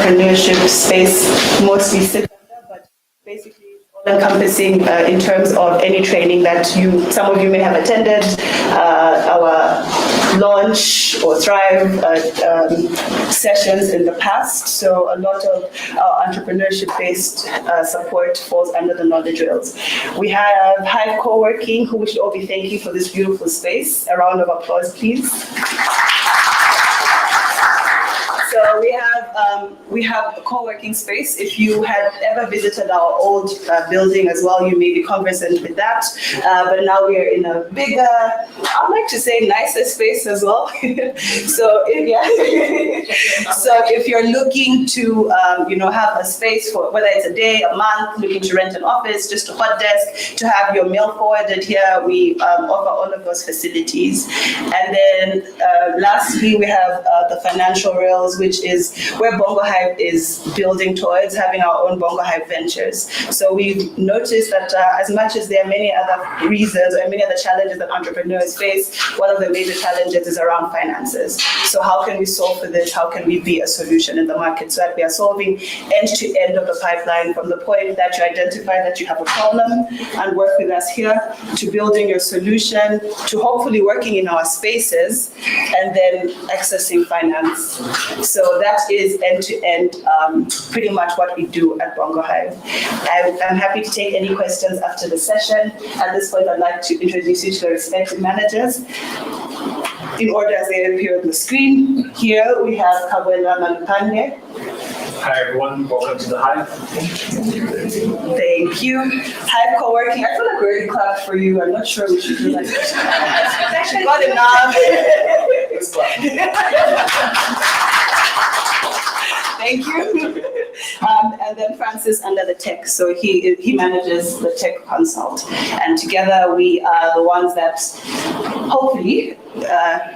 entrepreneurship space mostly sits under, but basically encompassing in terms of any training that some of you may have attended, our launch or Thrive sessions in the past. So a lot of our entrepreneurship-based support falls under the knowledge rails. We have Hive Coworking, who we should all be thanking for this beautiful space. A round of applause, please. So we have a co-working space. If you had ever visited our old building as well, you may be conversant with that. But now we are in a bigger, I'd like to say nicer space as well. So if you're looking to have a space for whether it's a day, a month, looking to rent an office, just a hot desk, to have your mail forwarded here, we offer all of those facilities. And then lastly, we have the financial rails, which is where Bongo Hive is building towards having our own Bongo Hive ventures. So we've noticed that as much as there are many other reasons or many other challenges that entrepreneurs face, one of the major challenges is around finances. So how can we solve for this? How can we be a solution in the market so that we are solving end to end of the pipeline, from the point that you identify that you have a problem and work with us here, to building your solution, to hopefully working in our spaces, and then accessing finance. So that is end-to-end pretty much what we do at Bongo Hive. I'm happy to take any questions after the session. At this point, I'd like to introduce you to the respective managers in order as they appear on the screen. Here we have Kabwela Malupane. Hi everyone, welcome to the Hive. Thank you. Hive Coworking. I feel like we already clapped for you. I'm not sure we should do like this. It's actually got enough. Thank you. And then Francis under the tech. So he manages the tech consult. And together we are the ones that hopefully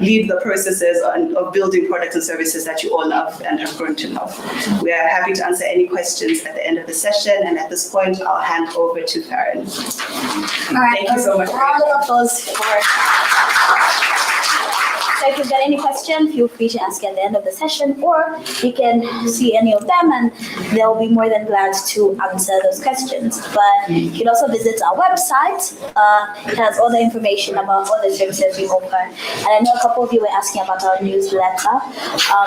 lead the processes of building products and services that you all love and have grown to love. We are happy to answer any questions at the end of the session. And at this point, I'll hand over to Farron. All right. Thank you so much. Round of applause for. So if you've got any question, feel free to ask at the end of the session, or you can see any of them and they'll be more than glad to answer those questions. But you can also visit our website. It has all the information about all the services we offer. And I know a couple of you were asking about our newsletter.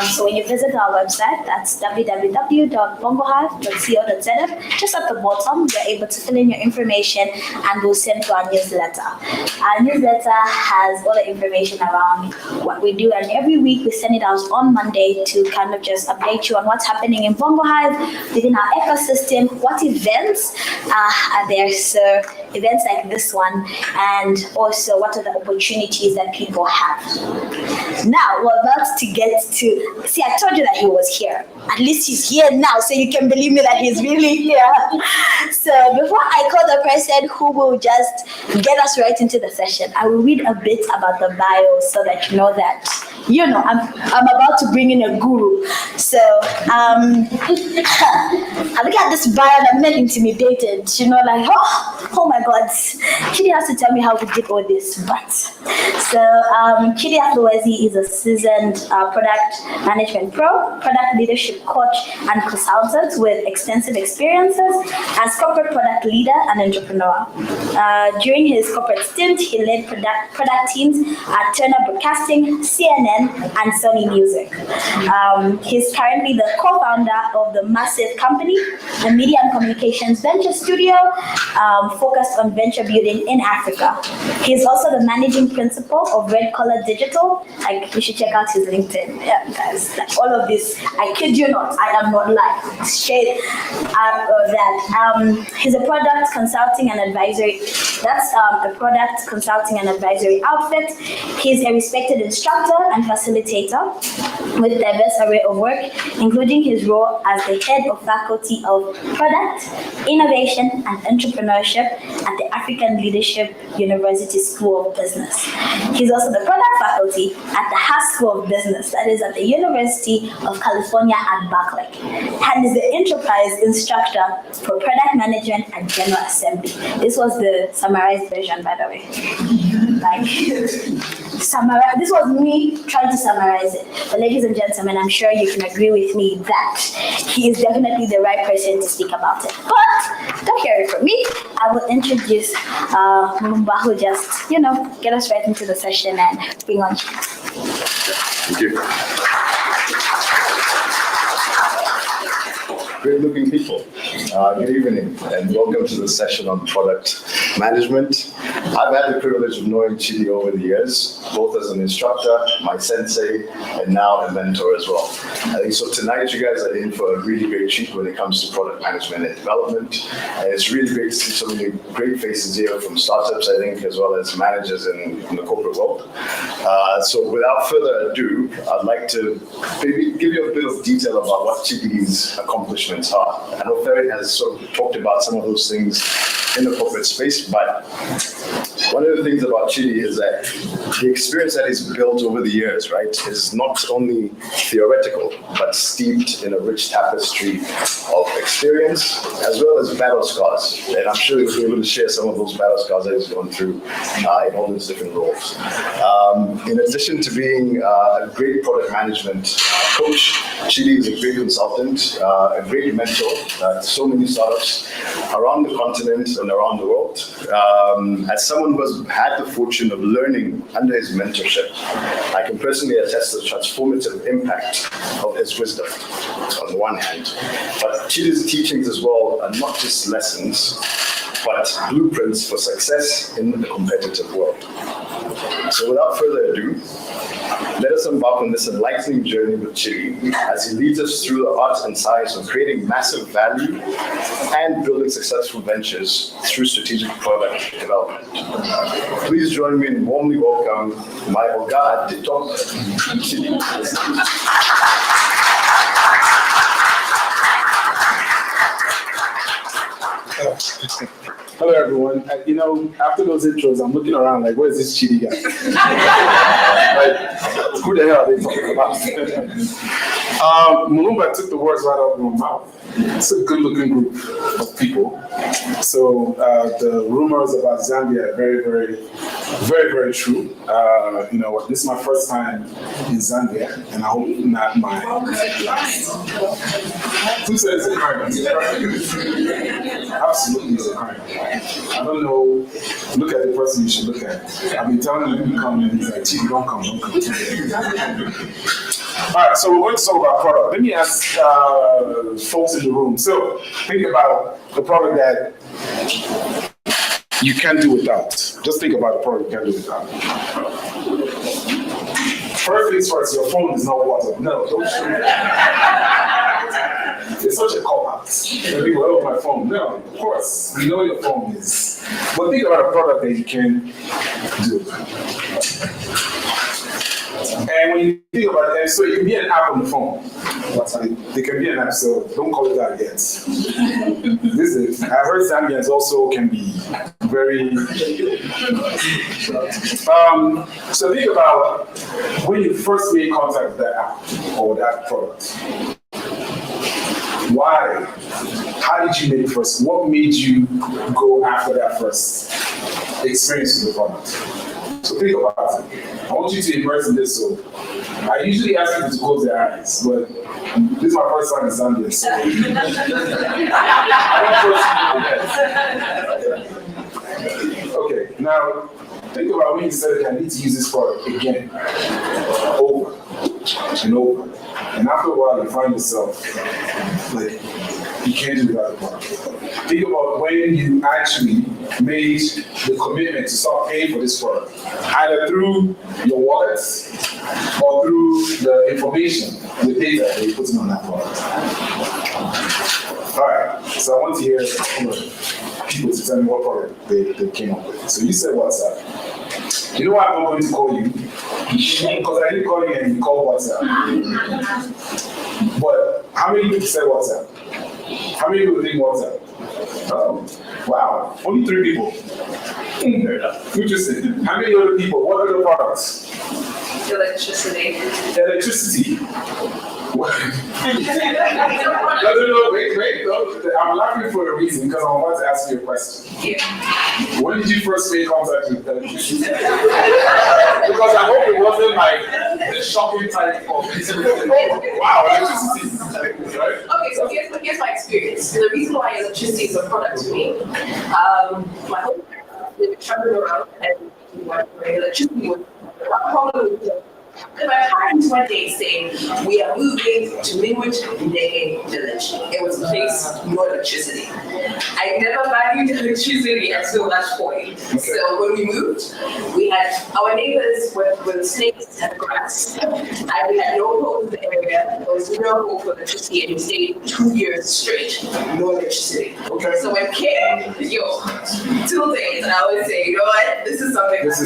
So when you visit our website, that's www.bongohive.co.za. Just at the bottom, you're able to fill in your information and we'll send you our newsletter. Our newsletter has all the information around what we do, and every week we send it out on Monday to kind of just update you on what's happening in Bongo Hive within our ecosystem, what events are there, so events like this one, and also what are the opportunities that people have. Now we're about to get to, see, I told you that he was here. At least he's here now, so you can believe me that he's really here. So before I call the person who will just get us right into the session, I will read a bit about the bio so that you know that, I'm about to bring in a guru. So I look at this bio and I'm not intimidated, like, oh my God, Chidi has to tell me how to do all this. But so Chidi Afulezi is a seasoned product management pro, product leadership coach and consultant with extensive experiences as corporate product leader and entrepreneur. During his corporate stint, he led product teams at Turner Broadcasting, CNN, and Sony Music. He's currently the co-founder of the Massive company, a media and communications venture studio focused on venture building in Africa. He's also the managing principal of Red Collar Digital. You should check out his LinkedIn. Yeah, guys, all of this, I kid you not, I am not lying. Straight out of that. He's a product consulting and advisory. That's a product consulting and advisory outfit. He's a respected instructor and facilitator with a diverse array of work, including his role as the head of faculty of product, innovation, and entrepreneurship at the African Leadership University School of Business. He's also the product faculty at the Haas School of Business, that is at the University of California at Berkeley, and is the enterprise instructor for product management and general assembly. This was the summarized version, by the way. This was me trying to summarize it. But ladies and gentlemen, I'm sure you can agree with me that he is definitely the right person to speak about it. But don't hear it from me. I will introduce Mumba, who just, get us right into the session and bring on. Thank you. Great looking people. Good evening and welcome to the session on product management. I've had the privilege of knowing Chidi over the years, both as an instructor, my sensei, and now a mentor as well. I think so tonight you guys are in for a really great treat when it comes to product management and development. And it's really great to see so many great faces here from startups, I think, as well as managers in the corporate world. So without further ado, I'd like to maybe give you a bit of detail about what Chidi's accomplishments are. I know Ferry has sort of talked about some of those things in the corporate space, but one of the things about Chidi is that the experience that he's built over the years, right, is not only theoretical, but steeped in a rich tapestry of experience, as well as battle scars. And I'm sure he'll be able to share some of those battle scars that he's gone through in all these different roles. In addition to being a great product management coach, Chidi is a great consultant, a great mentor to so many startups around the continent and around the world. As someone who has had the fortune of learning under his mentorship, I can personally attest to the transformative impact of his wisdom on the one hand, but Chidi's teachings as well are not just lessons, but blueprints for success in the competitive world. So without further ado, let us embark on this enlightening journey with Chidi as he leads us through the art and science of creating massive value and building successful ventures through strategic product development. Please join me in warmly welcome my Oga at the top, Chidi. Hello, everyone. After those intros, I'm looking around like, where's this Chidi guy? Like, who the hell are they talking about? Mulumba took the words right out of my mouth. It's a good-looking group of people. So the rumors about Zambia are very, very, very, very true. This is my first time in Zambia, and I hope not my last. Who says it's a crime? Absolutely, it's a crime. I don't know. Look at the person you should look at. I've been telling him to come, and he's like, Chidi, don't come. All right, so we're going to talk about product. Let me ask folks in the room. So think about the product that you can't do without. Just think about the product you can't do without. First things first, your phone is not WhatsApp. No, don't show me that. It's such a cop-out. People, oh, my phone. No, of course, we know your phone is. But think about a product that you can do. And when you think about it, so it can be an app on the phone. It can be an app, so don't call it that yet. I heard Zambians also can be very. So think about when you first made contact with that app or that product. Why? How did you make it first? What made you go after that first experience with the product? So think about it. I want you to immerse in this. So I usually ask people to close their eyes, but this is my first time in Zambia, so I don't trust people. Okay, now think about when you said, I need to use this product again, over and over. And after a while, you find yourself like, you can't do without the product. Think about when you actually made the commitment to start paying for this product, either through your wallet or through the information, the data that you're putting on that product. All right, so I want to hear people to tell me what product they came up with. So you said WhatsApp. You know why I'm not going to call you? Because I didn't call you and you called WhatsApp. But how many people said WhatsApp? How many people think WhatsApp? Wow, only 3 people. Interesting. How many other people? What other products? Electricity. Electricity. What? No, wait. No, I'm laughing for a reason because I want to ask you a question. Yeah. When did you first make contact with electricity? Because I hope it wasn't like the shocking type of wow, electricity. Right? Okay, so here's my experience. The reason why electricity is a product to me, my whole life, we've been traveling around and electricity was a problem with it. And my parents one day saying, we are moving to Linwood Ndege Village. It was a place, no electricity. I never valued electricity until that point. Okay. So when we moved, we had, our neighbors were snakes and grass. And we had no hope in the area. There was no hope for electricity, and we stayed 2 years straight, no electricity. Okay. So when came, 2 days, and I would say, you know what, this is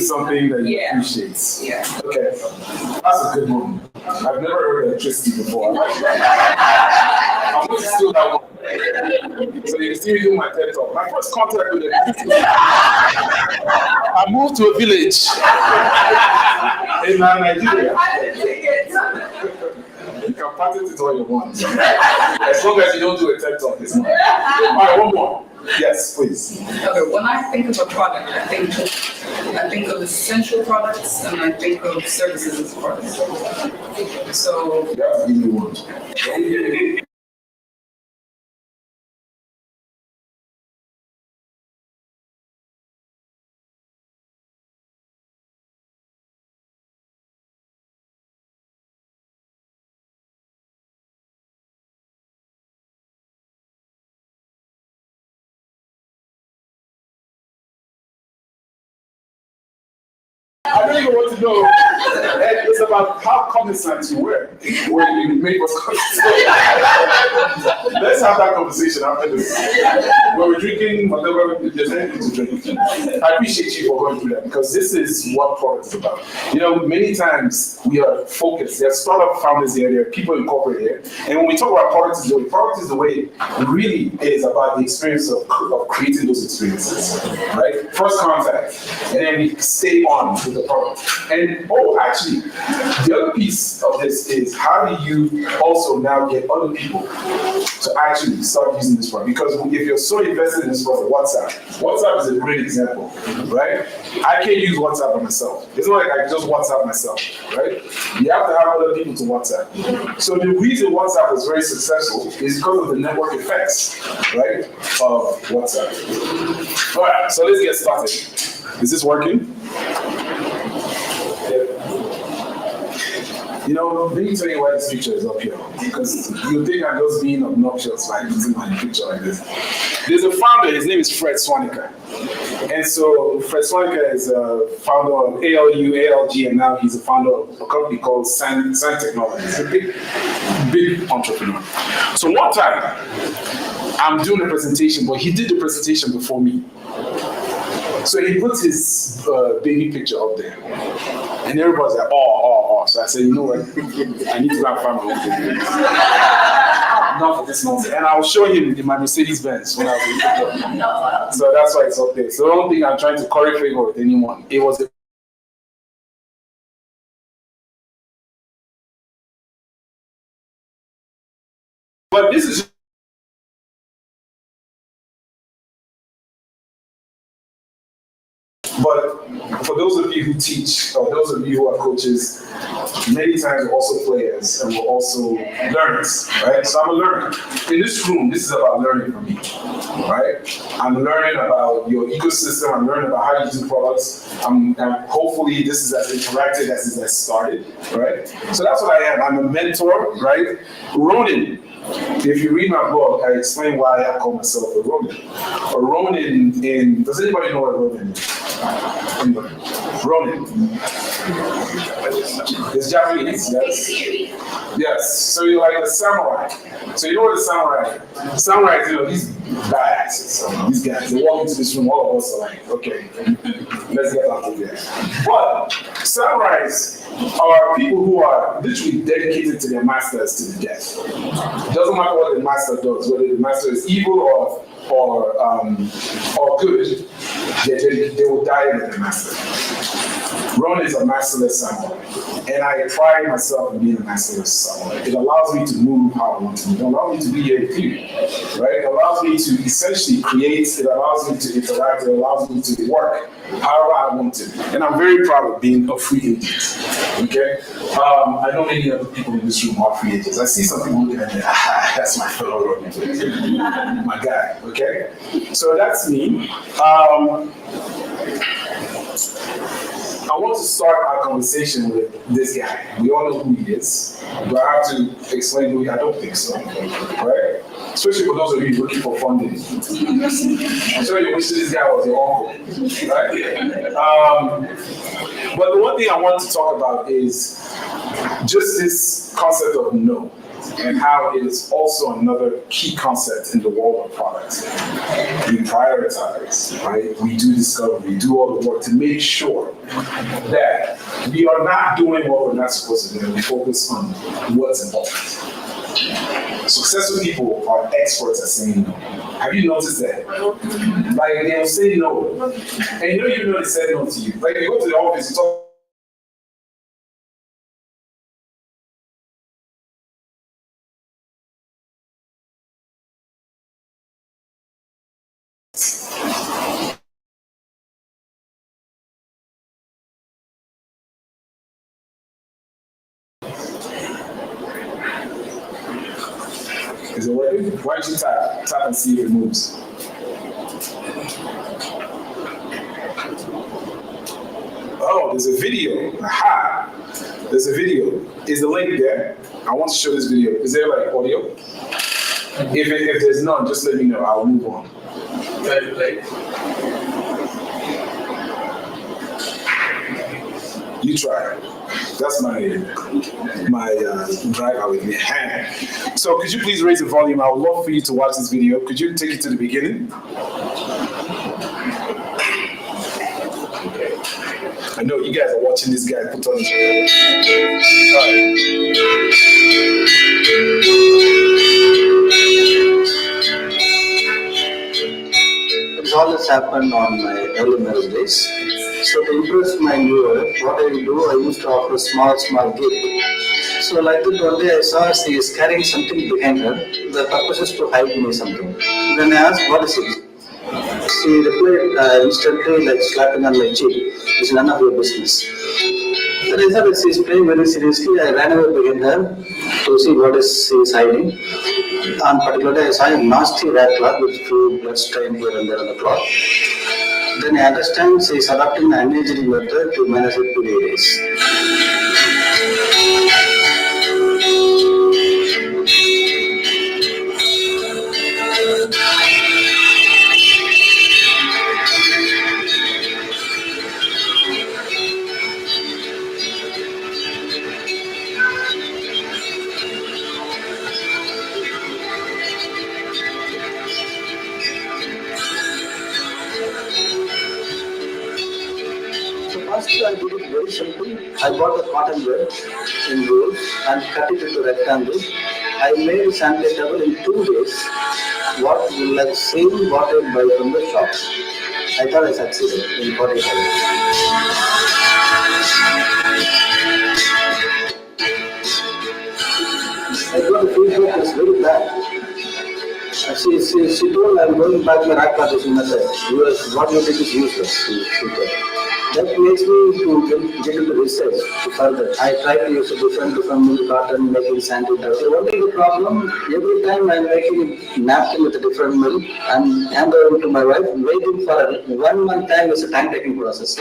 something that you appreciate. Yeah. Okay. That's a good one. I've never heard of electricity before. I'm going to steal that one. So you see me doing my TED talk. My first contact with electricity. I moved to a village in Nigeria. You can patent it all you want. As long as you don't do a TED talk, it's fine. All right, one more. Yes, please. Okay, when I think of a product, I think of essential products and I think of services as products. So That's really one. I don't even want to know. It's about how cognizant you were when you made us cognizant. Let's have that conversation after this. When we're drinking, whatever, there's anything to drink. I appreciate you for going through that because this is what product is about. You know, many times we are focused. There are startup founders here, there are people in corporate here. And when we talk about product is the way it really is about the experience of creating those experiences, right? First contact, and then we stay on with the product. And actually, the other piece of this is how do you also now get other people to actually start using this product? Because if you're so invested in this product, WhatsApp is a great example, right? I can't use WhatsApp by myself. It's not like I can just WhatsApp myself, right? You have to have other people to WhatsApp. So the reason WhatsApp is very successful is because of the network effects, right, of WhatsApp. All right, so let's get started. Is this working? You know, let me tell you why this picture is up here. Because you think I'm just being obnoxious by putting my picture like this. There's a founder, his name is Fred Swanica. And so Fred Swanica is a founder of ALG, and now he's a founder of a company called Sand Technology. He's a big entrepreneur. So one time, I'm doing a presentation, but he did the presentation before me. So he puts his baby picture up there. And everybody's like, oh. So I said, you know what? I need to go and find my own baby. Enough of this nonsense. And I'll show him in my Mercedes Benz when I was in the So that's why it's up there. So I don't think I'm trying to curry favor with anyone. It was but this is But for those of you who teach, or those of you who are coaches, many times we're also players and we're also learners, right? So I'm a learner. In this room, this is about learning for me, right? I'm learning about your ecosystem. I'm learning about how you do products. And hopefully this is as interactive as it has started, right? So that's what I am. I'm a mentor, right? Ronin. If you read my book, I explain why I call myself a Ronin. A Ronin does anybody know what a Ronin is? Anybody? Ronin. It's Japanese, yes? Yes, so you're like a samurai. So you know what a samurai is? Samurais, you know, these badasses, these guys, they walk into this room, all of us are like, okay, let's get out of there. But samurais are people who are literally dedicated to their masters to the death. It doesn't matter what the master does, whether the master is evil or or good, they will die with the master. Ron is a masterless someone, and I pride myself in being a masterless someone. It allows me to move how I want to move. It allows me to be a theory, right? It allows me to essentially create. It allows me to interact. It allows me to work however I want to. And I'm very proud of being a free agent. Okay, I know many other people in this room are free agents. I see some people looking at me. That's my fellow Roman, my guy. Okay, so that's me. I want to start our conversation with this guy. We all know who he is, but I have to explain who he is. I don't think so, right? Especially for those of you looking for funding. I'm sure you wish this guy was your uncle, right? But the one thing I want to talk about is just this concept of no, and how it is also another key concept in the world of products. We prioritize, right? We do discovery, we do all the work to make sure that we are not doing what we're not supposed to do, and we focus on what's important. Successful people are experts at saying no. Have you noticed that? Like, they'll say no, and you know they said no to you. Like, you go to the office, you talk. Is it working? Why don't you tap and see if it moves? Oh, there's a video. Aha! There's a video. Is the link there? I want to show this video. Is there like audio? If there's none, just let me know. I'll move on. Ready to play? You try. That's my driver with me. So could you please raise the volume? I would love for you to watch this video. Could you take it to the beginning? I know you guys are watching this guy put on his It's all this happened on my early marriage days. So to impress my viewer, what I will do, I used to offer small gift. So like that one day I saw she is carrying something behind her. The purpose is to hide me something. Then I asked, what is it? She replied instantly, like slapping on my cheek. It's none of your business. Then I thought she is playing very seriously. I ran away behind her to see what she is hiding. On particular day I saw a nasty rat cloth with few blood stain here and there on the cloth. Then I understand she is adopting an unhygienic method to manage it 2 days. First, I did it very simple. I bought the cotton wear in rolls and cut it into rectangles. I made a sanitary towel in 2 days. What will like same what I buy from the shops. I thought I succeeded in 48 hours. I got the feedback was very bad. She told I'm going back to my rack partition method. What you did is useless, she said. That makes me to get into research further. I try to use a different milk cotton, making sanitary towels. So what is the problem? Every time I'm making a napkin with a different milk and hand over to my wife, waiting for 1 month time is a time-taking process.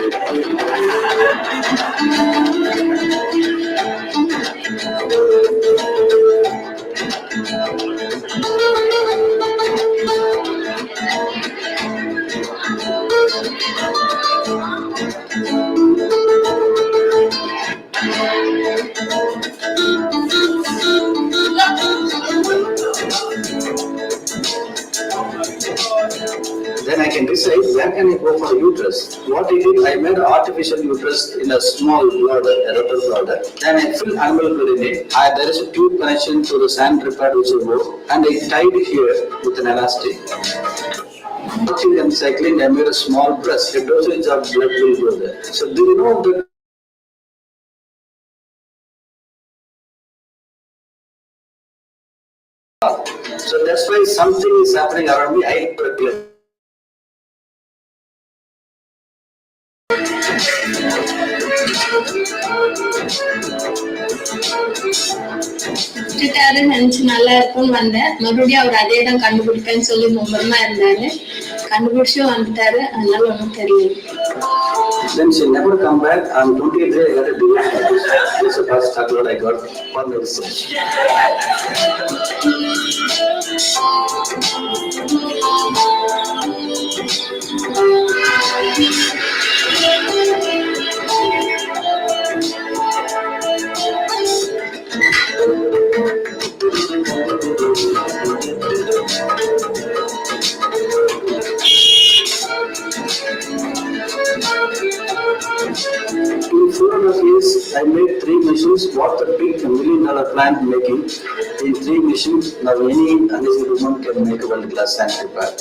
Then I can decide where can I go for a uterus. What I did, I made an artificial uterus in a small bladder, a rubber bladder. Then I filled animal blood in it. There is a tube connection to the sanitary pad which I wore, and I tied it here with an elastic. Walking and cycling, I made a small press. A dosage of blood will go there. So do you know the so that's why something is happening around me. I proclaim. விட்டுட்டாரு நினைச்சு நல்லா இருக்கும்னு வந்தேன். மறுபடியும் அவர் அதே தான் கண்டுபிடிப்பேன்னு சொல்லி மும்முரமா இருந்தாரு. கண்டுபிடிச்சும் வந்துட்டாரு. அதனால ஒன்றும் தெரியல. Then she never come back. I'm 23. I got to do it. This is the first chocolate I got. One medicine. In 4.5 years, I made 3 machines. What the big $1 million plant making in 3 machines. Now any amazing woman can make a world-class sanitary pad.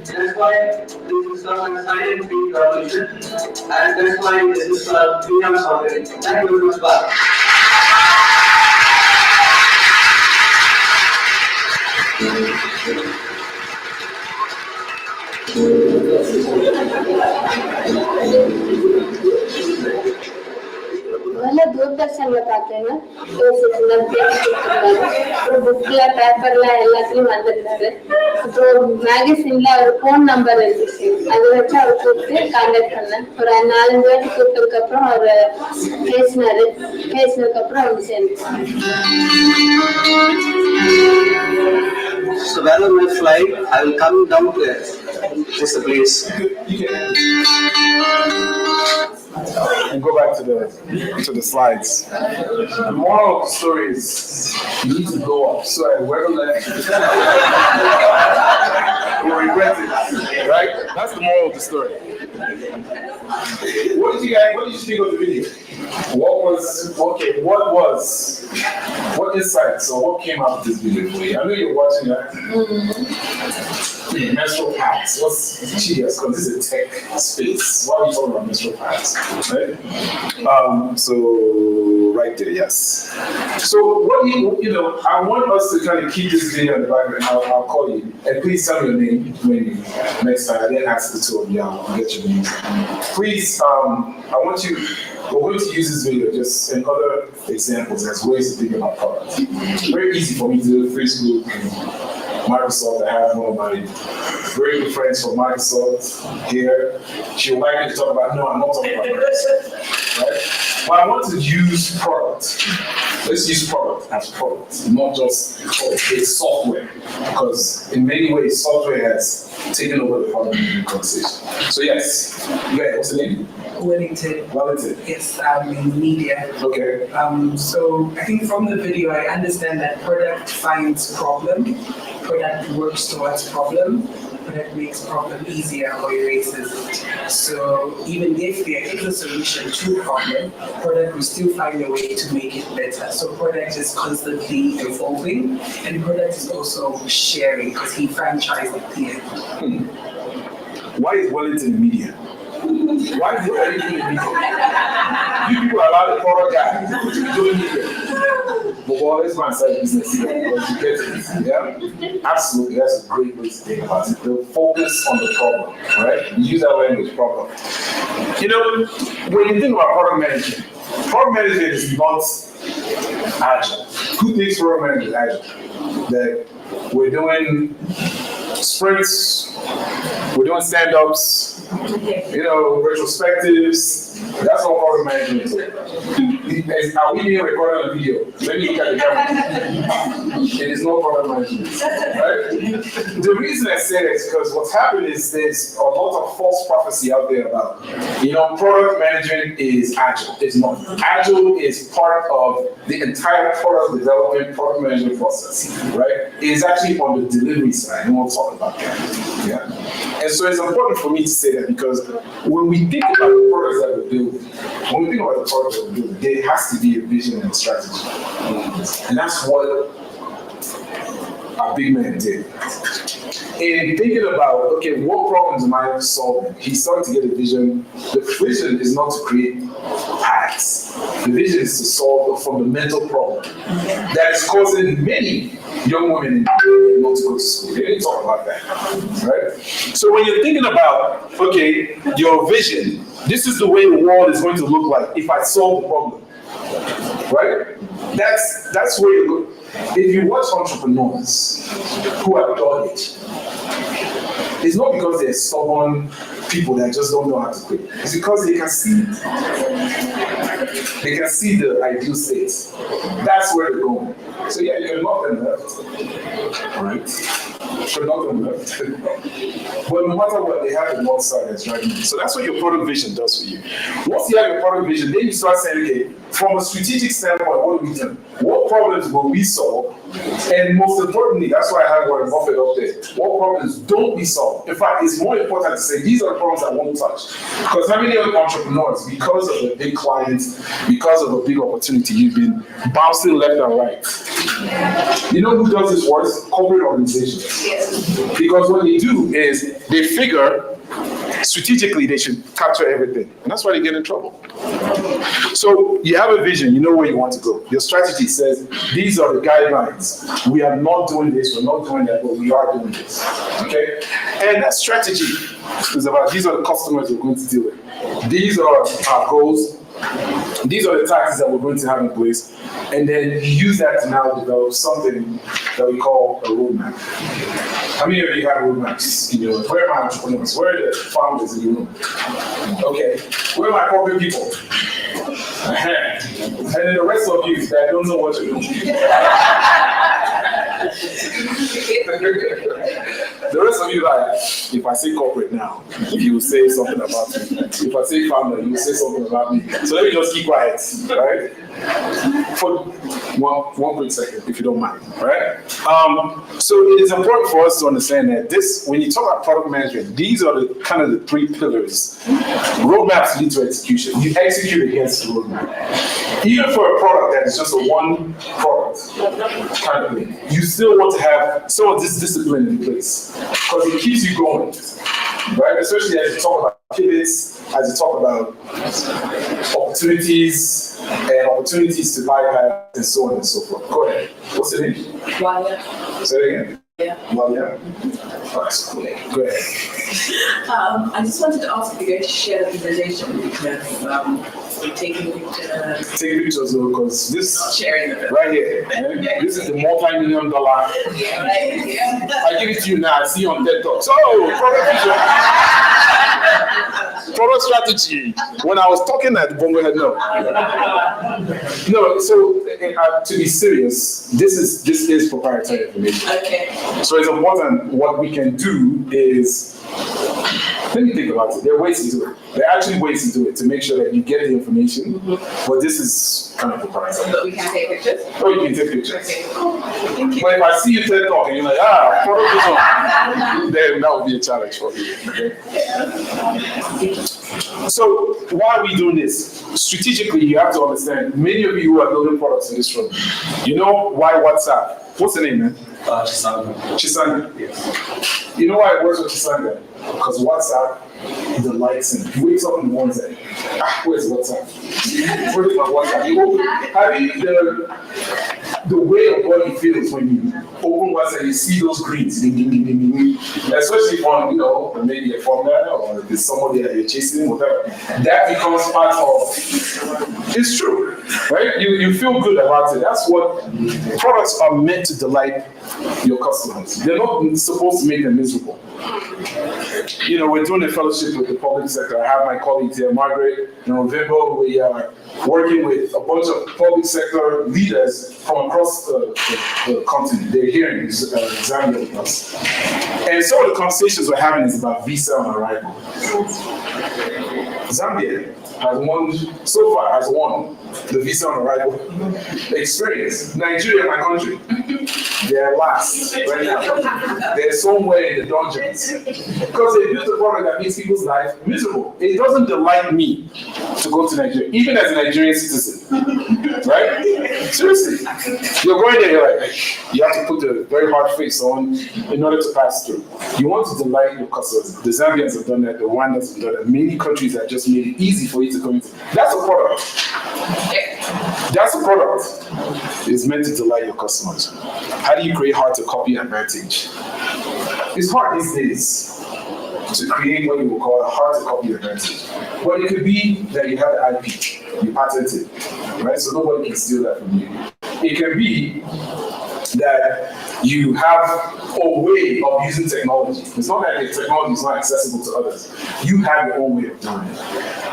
That's why this is called a silent peak revolution, and that's why this is called freedom sovereign. Thank you very much, Bob. முதல்ல தூர்தர்ஷன்ல பார்த்தேன்னா ஒரு புக்ல பேப்பர்ல எல்லாத்துலயும் வந்திருந்தாரு. அப்புறம் மேகசின்ல ஒரு phone number இருந்துச்சு. அதை வச்சு அவர் கூப்பிட்டு கான்டாக்ட் பண்ணேன். ஒரு 4-5 வாட்டி கூப்பிட்டதுக்கு அப்புறம் அவர் பேசினதுக்கு அப்புறம் அவங்க சேர்ந்து. So wherever we fly, I will come down to this place. And go back to the slides. The moral of the story is you need to go up. So whoever left will regret it. Right? That's the moral of the story. What did you think of the video? What insights or what came out of this video for you? I know you're watching that. Menstrual pads. What's Chidi? Because this is a tech space. Why are you talking about menstrual pads? Right? So right there, yes. So what I want us to kind of keep this video in the background. I'll call you, and please tell me your name when you next time. I didn't ask the two of you. I'll get your names. Please, I want you. We're going to use this video just in other examples as ways to think about products. Very easy for me to do Facebook and Microsoft. I have one of my very good friends from Microsoft here. She'll like me to talk about, no, I'm not talking about Microsoft, right? But I want to use product. Let's use product as product, not just it's software. Because in many ways, software has taken over the product conversation. So yes, what's the name? Wellington. Yes, in media. Okay. So I think from the video, I understand that product finds problem, product works towards problem, product makes problem easier or erases it. So even if there is a solution to problem, product will still find a way to make it better. So product is constantly evolving, and product is also sharing because he franchised it here. Why is Wellington in media? Why is it everything in media? You people allow the product guy doing media. But well, it's my side business here. You get it, yeah? Absolutely, that's a great way to think about it. The focus on the problem, right? You use that language, problem. When you think about product management is not agile. Who thinks product management is agile? That we're doing sprints, we're doing stand-ups, retrospectives, That's not product management. Are we being recorded on video? Let me look at the camera. It is not product management. Right? The reason I say that is because what's happened is there's a lot of false prophecy out there about, product management is agile. It's not. Agile is part of the entire product development, product management process, right? It is actually on the delivery side, and we'll talk about that. Yeah. And so it's important for me to say that because when we think about the products that we build, when we think about the products that we build, there has to be a vision and a strategy. And that's what our big man did. In thinking about, okay, what problems am I solving? He started to get a vision. The vision is not to create hacks. The vision is to solve a fundamental problem that is causing many young women not to go to school. They didn't talk about that, right? So when you're thinking about, okay, your vision, this is the way the world is going to look like if I solve the problem, right? That's where you go. If you watch entrepreneurs who have done it, it's not because they're stubborn people that just don't know how to quit. It's because they can see it. They can see the ideal state. That's where they're going. So yeah, you can knock them left. All right? You can knock them left. But no matter what, they have the north side that's right. So that's what your product vision does for you. Once you have your product vision, then you start saying, okay, from a strategic standpoint, what do we do? What problems will we solve? And most importantly, that's why I have Warren Buffett up there. What problems don't we solve? In fact, it's more important to say these are the problems I won't touch. Because how many other entrepreneurs, because of a big client, because of a big opportunity, you've been bouncing left and right. You know who does this worse? Corporate organizations. Because what they do is they figure strategically they should capture everything. And that's why they get in trouble. So you have a vision, you know where you want to go. Your strategy says, these are the guidelines. We are not doing this, we're not doing that, but we are doing this. Okay? And that strategy is about, these are the customers we're going to deal with. These are our goals. These are the tactics that we're going to have in place. And then you use that to now develop something that we call a roadmap. How many of you have roadmaps? Where are my entrepreneurs? Where are the founders in the room? Okay. Where are my corporate people? And then the rest of you that don't know what to do. The rest of you, like, if I say corporate now, you will say something about me. If I say founder, you will say something about me. So let me just keep quiet, right? For one quick second, if you don't mind, right? So it is important for us to understand that this, when you talk about product management, these are the kind of the three pillars. Roadmaps lead to execution. You execute against the roadmap. Even for a product that is just a one product kind of thing, you still want to have some of this discipline in place because it keeps you going, right? Especially as you talk about pivots, as you talk about opportunities and opportunities to bypass and so on and so forth. Go ahead. What's the name? Wanya. Say it again. Yeah. Wanya. Oh, that's cool. Go ahead. I just wanted to ask if you're going to share the presentation because we're taking pictures. Take pictures though, because this Not sharing the right here, this is the multi-million dollar. Yeah, right. Yeah. I give it to you now. I see you on TED Talk. So, product strategy. When I was talking at Bongo Head, no. So to be serious, this is proprietary information. Okay. So it's important. What we can do is, let me think about it. There are ways to do it. There are actually ways to do it to make sure that you get the information. But this is kind of proprietary. But we can take pictures? Oh, you can take pictures. Okay. Thank you. But if I see you TED Talk and you're like, product vision, then that would be a challenge for you. Okay? So why are we doing this? Strategically, you have to understand, many of you who are building products in this room, you know why WhatsApp? What's the name, man? Chisanga. Chisanga. Yes. You know why it works with Chisanga? Because WhatsApp delights him. He wakes up in the morning and says, where's WhatsApp? Where's my WhatsApp? The way your body feels when you open WhatsApp, you see those greens, ding, ding, ding, ding, ding. Especially on, maybe a formula or if it's somebody that you're chasing, whatever. That becomes part of, it's true, right? You feel good about it. That's what products are meant to delight your customers. They're not supposed to make them miserable. we're doing a fellowship with the public sector. I have my colleagues here, Margaret, Vimbo. We are working with a bunch of public sector leaders from across the continent. They're here in Zambia with us. And some of the conversations we're having is about visa on arrival. Zambia has won the visa on arrival experience. Nigeria, my country, they're last right now. They're somewhere in the dungeons. Because they built a product that makes people's life miserable. It doesn't delight me to go to Nigeria, even as a Nigerian citizen. Right? Seriously. You're going there, you're like, you have to put a very hard face on in order to pass through. You want to delight your customers. The Zambians have done that, the Rwandans have done that. Many countries have just made it easy for you to come into. That's a product. That's a product. It's meant to delight your customers. How do you create hard to copy advantage? It's hard these days to create what you will call a hard to copy advantage. But it could be that you have the IP, you patent it, right? So nobody can steal that from you. It can be that you have a way of using technology. It's not that the technology is not accessible to others. You have your own way of doing it.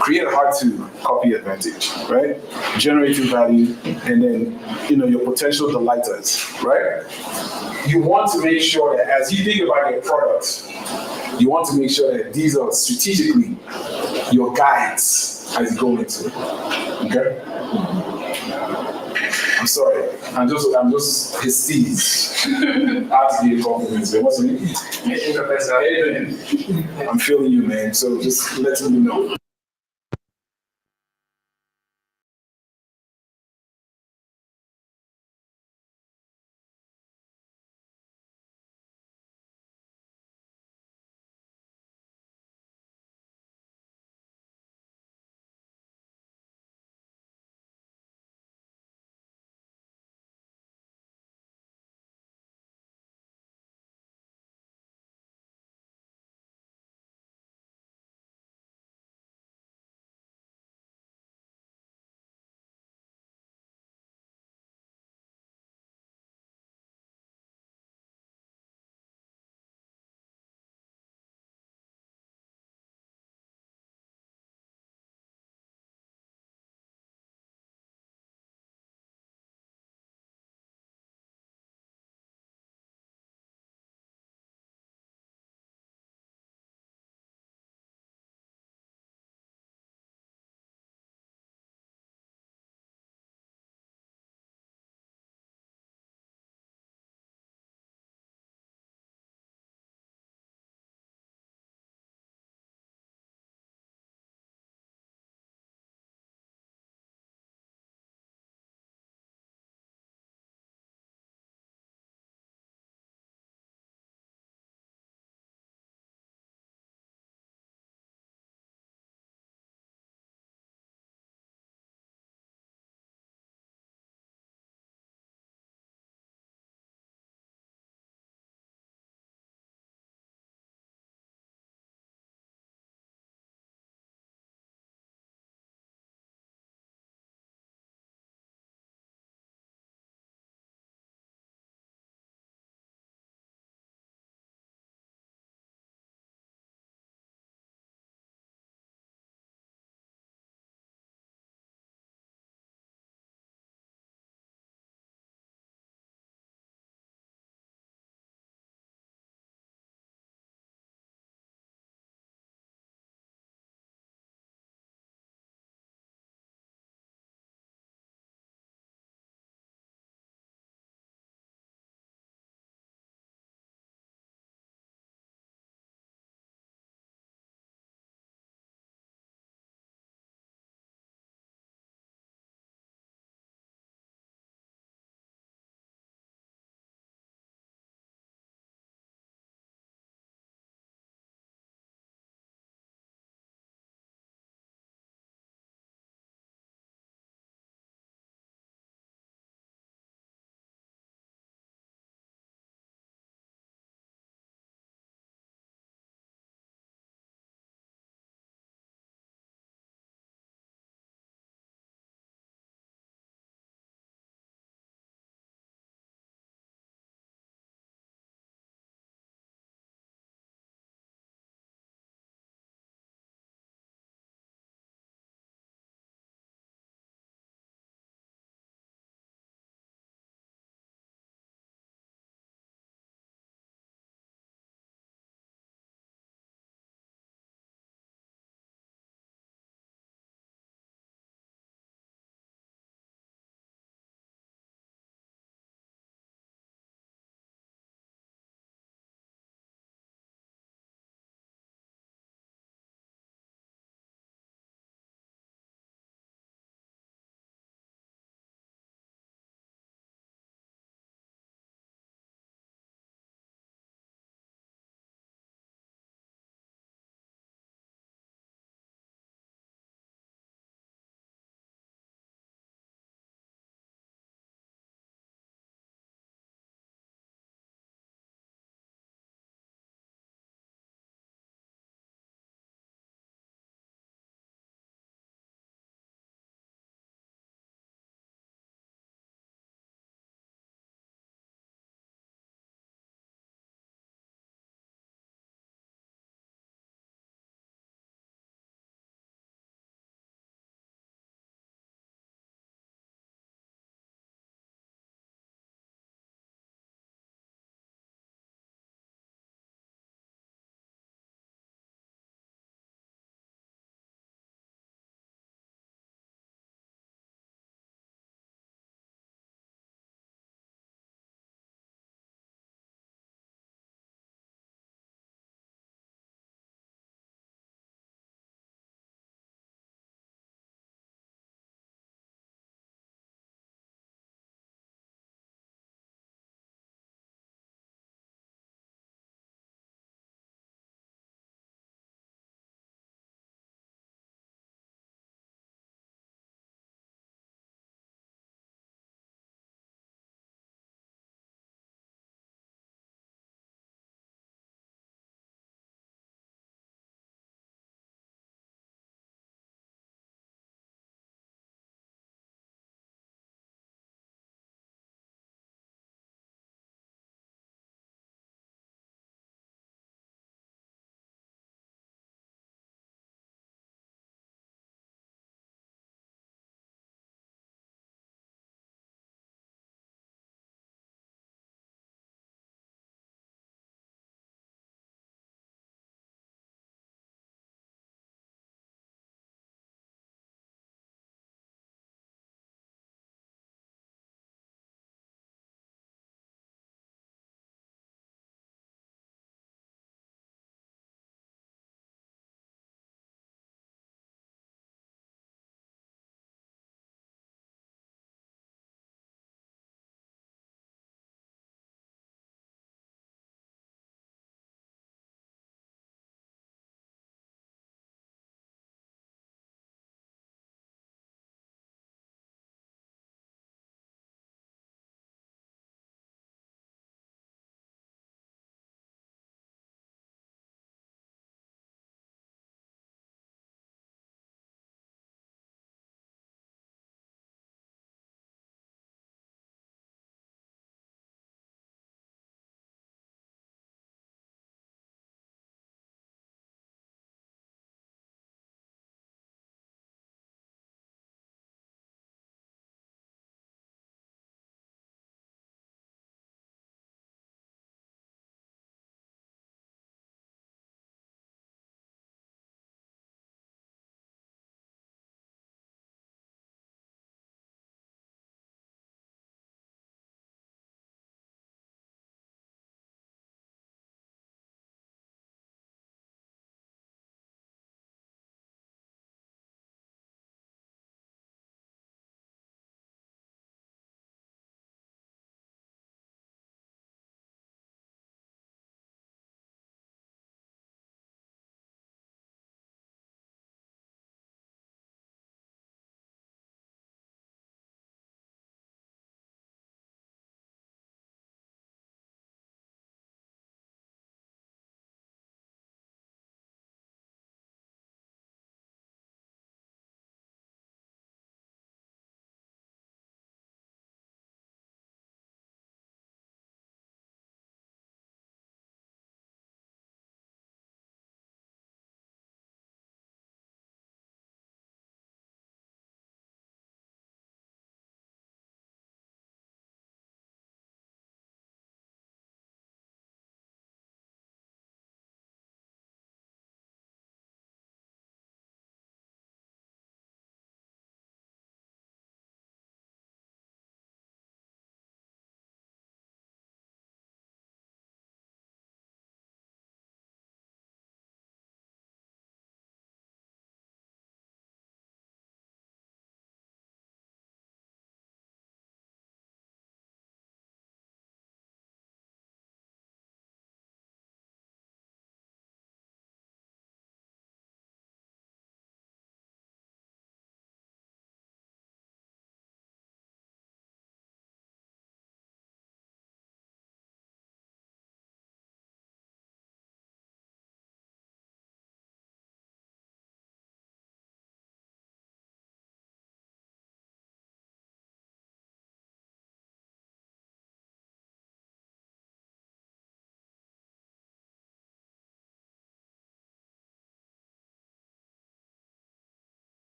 Create a hard to copy advantage, right? Generating value, and then your potential delighters, right? You want to make sure that as you think about your product, you want to make sure that these are strategically your guides as you go into it. Okay? I'm sorry. I'm just his I have to give compliments, man. What's your name? Hey, Professor. How you doing? I'm feeling you, man. So just letting you know.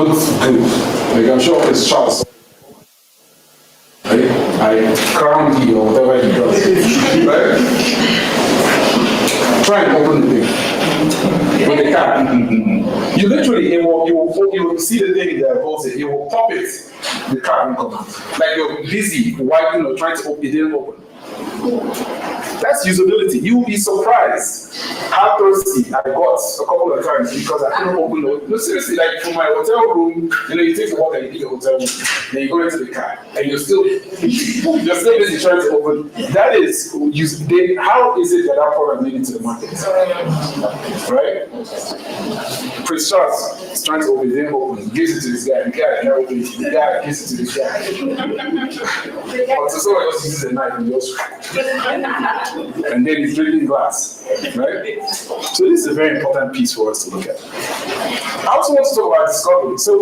looks good. Like I'm sure it's Charles. Right? I crowned you or whatever he does. Right? Try and open the thing. With the car. You literally, you will see the thing that holds it, you will pop it, the car will come out. Like you're busy wiping or trying to open, it didn't open. That's usability. You'll be surprised how thirsty I got a couple of times because I couldn't open it. No, seriously, like from my hotel room, you take a walk and you leave the hotel room, then you go into the car and you're still busy trying to open. That is, how is it that product made it to the market? Right? Prince Charles is trying to open it, didn't open it, gives it to this guy, the guy can't open it, the guy gives it to this guy. But so someone else uses a knife and goes, and then he's drinking glass, right? So this is a very important piece for us to look at. I also want to talk about discovery. So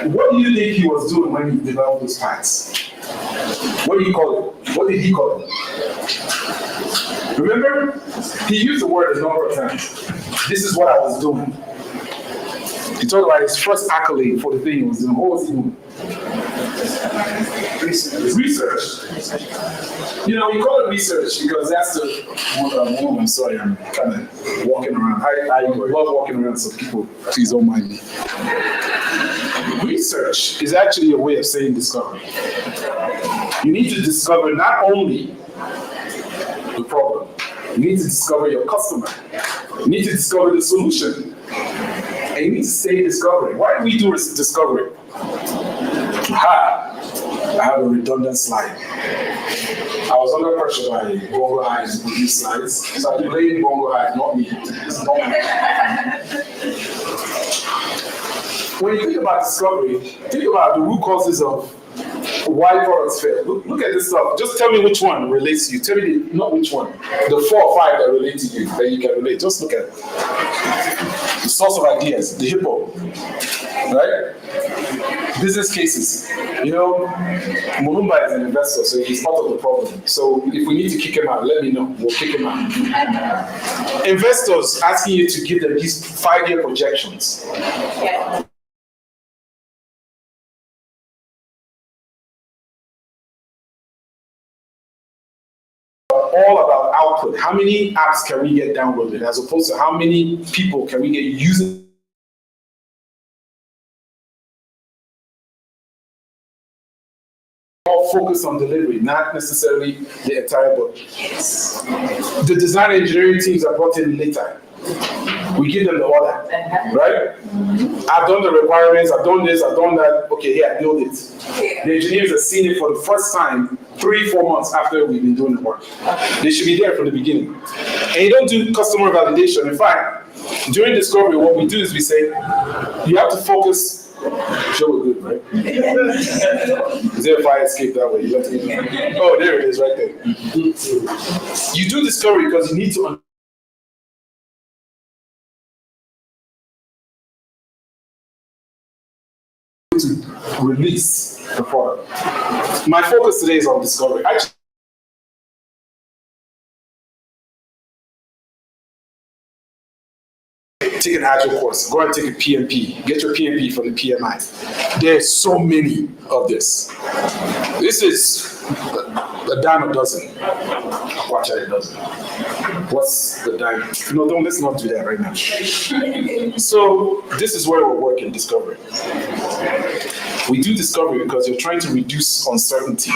what do you think he was doing when he developed those packs? What do you call it? What did he call it? Remember, he used the word a number of times. This is what I was doing. He talked about his first accolade for the thing he was doing. What was he doing? Research. You know, we call it research because that's the moment. I'm sorry, I'm kind of walking around. I love walking around, so people, please don't mind me. Research is actually a way of saying discovery. You need to discover not only the problem, you need to discover your customer, you need to discover the solution, and you need to stay discovering. Why do we do discovery? I have a redundant slide. I was under pressure by Bongo Hive to produce slides, so I blame Bongo Hive, not me. It's not me. When you think about discovery, think about the root causes of why products fail. Look at this stuff. Just tell me which one relates to you. Tell me not which one. The 4 or 5 that relate to you, that you can relate. Just look at it. The source of ideas, the hippo, right? Business cases. You know, Mulumba is an investor, so he's part of the problem. So if we need to kick him out, let me know. We'll kick him out. Investors asking you to give them these 5-year projections. Yeah. All about output. How many apps can we get downloaded as opposed to how many people can we get using? All focus on delivery, not necessarily the entire book. Yes. The design engineering teams are brought in later. We give them the order, right? I've done the requirements, I've done this, I've done that. Okay, here, build it. The engineers have seen it for the first time 3-4 months after we've been doing the work. They should be there from the beginning. And you don't do customer validation. In fact, during discovery, what we do is we say, you have to focus. Sure, we're good, right? Is there a fire escape that way? Oh, there it is, right there. You do discovery because you need to release the product. My focus today is on discovery. Take an Agile course, go and take a PMP, get your PMP from the PMI. There's so many of this. This is a dime a dozen. Watch out, a dozen. What's the dime? No, let's not do that right now. So this is where we're working, discovery. We do discovery because you're trying to reduce uncertainty.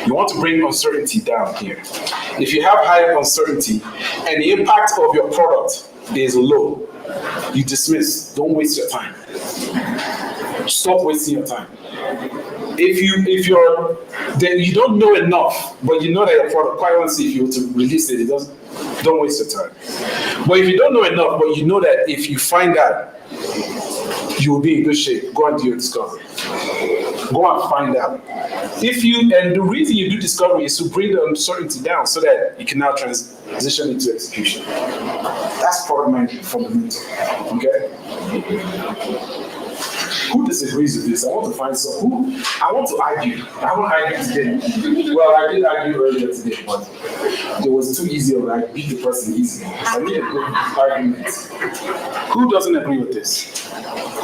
You want to bring uncertainty down here. If you have higher uncertainty and the impact of your product is low, you dismiss. Don't waste your time. Stop wasting your time. Then you don't know enough, but you know that your product, quite honestly, if you were to release it, don't waste your time. But if you don't know enough, but you know that if you find out, you will be in good shape, go and do your discovery. Go and find out. And the reason you do discovery is to bring the uncertainty down so that you can now transition into execution. That's product management fundamental. Okay? Who disagrees with this? I want to find someone I want to argue. I won't argue today. Well, I did argue earlier today, but it was too easy. I beat the person easily. I need a good argument. Who doesn't agree with this?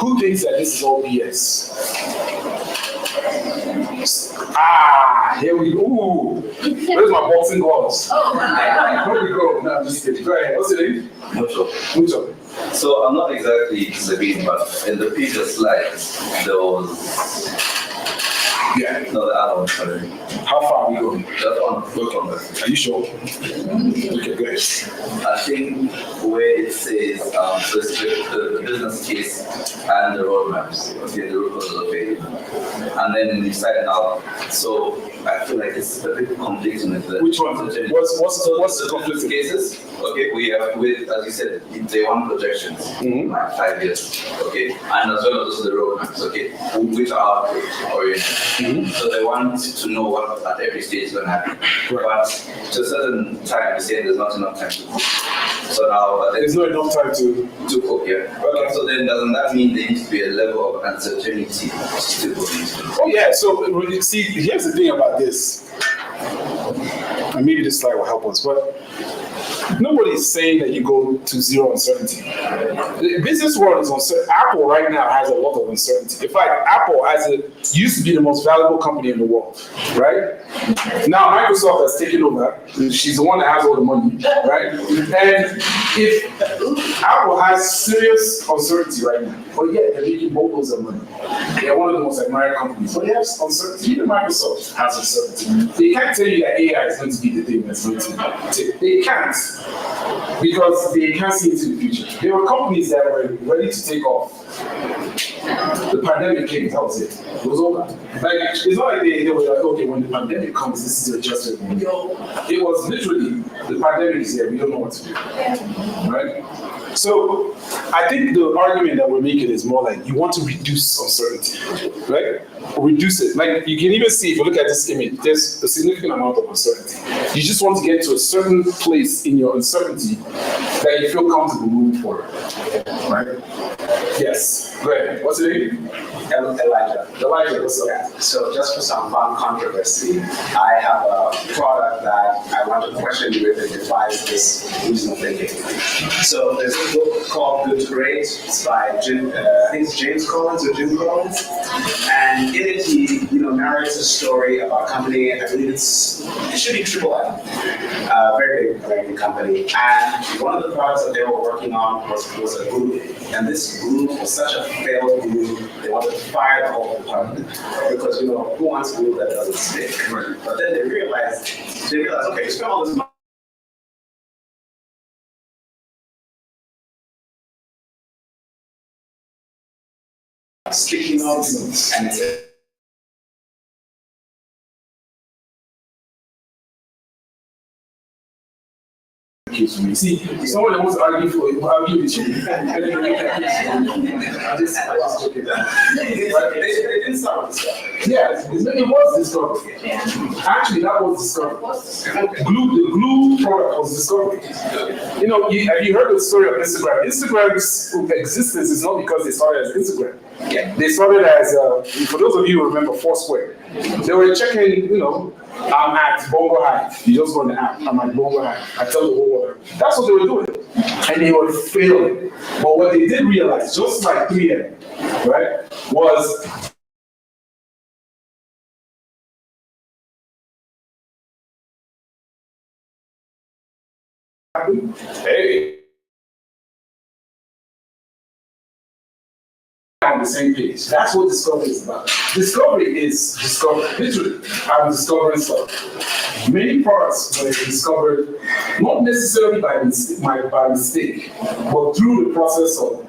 Who thinks that this is all BS? Here we go. Ooh, where's my boxing gloves? Here we go. No, I'm just kidding. Go ahead. What's your name? Mucho. So I'm not exactly Sabine, but in the previous slides, there was. Yeah. No, the other one, sorry. How far are we going? That one. Are you sure? Okay, go ahead. I think where it says so it's the business case and the roadmaps, okay, the root cause of failure. And then inside now, so I feel like it's a bit conflicting with the. Which one? What's the conflicting cases? Okay, we have with, as you said, day one projections, like 5 years, okay, and as well as the roadmaps, okay, which are oriented. So they want to know what at every stage is going to happen. But to a certain time, they say there's not enough time to cook. So now there's not enough time to cook, yeah. Okay. So then doesn't that mean there needs to be a level of uncertainty still going into it? Oh yeah, so see, here's the thing about this. And maybe this slide will help us, but nobody's saying that you go to zero uncertainty. The business world is uncertain. Apple right now has a lot of uncertainty. In fact, Apple used to be the most valuable company in the world, right? Now Microsoft has taken over. She's the one that has all the money, right? And if Apple has serious uncertainty right now, but yet they're making boatloads of money. They're one of the most admired companies, but they have uncertainty. Even Microsoft has uncertainty. They can't tell you that AI is going to be the thing that's going to. They can't. Because they can't see into the future. There were companies that were ready to take off. The pandemic came, that was it. It was over. Like, it's not like they were like, okay, when the pandemic comes, this is just it. It was literally, the pandemic is here, we don't know what to do. Right? So, I think the argument that we're making is more like, you want to reduce uncertainty, right? Reduce it. Like, you can even see, if you look at this image, there's a significant amount of uncertainty. You just want to get to a certain place in your uncertainty that you feel comfortable moving forward, right? Yes, go ahead. What's your name? Elijah. Elijah, what's up? Yeah. So just for some fun controversy, I have a product that I want to question you if it defies this reasonable thinking. So there's a book called Good to Great. It's by I think it's James Collins or Jim Collins. And in it he narrates a story about a company, I believe it should be Triple M, a very big company. And one of the products that they were working on was a glue. And this glue was such a failed glue, they wanted to fire the whole department. Because who wants glue that doesn't stick? But then they realized, okay, you spend all this money. Sticky notes and it's See, someone that wants to argue for you, argue with you. Yes, it was discovered. Actually, that was discovered. The glue product was discovered. Have you heard the story of Instagram? Instagram's existence is not because they started as Instagram. They started as, for those of you who remember Foursquare, they were checking, I'm at Bongo Hive. You just go on the app, I'm at Bongo Hive. I tell the whole world. That's what they were doing. And they were failing. But what they did realize, just like 3M, right, was hey, on the same page. That's what discovery is about. Discovery is discovery. Literally, I'm discovering stuff. Many products were discovered not necessarily by mistake, but through the process of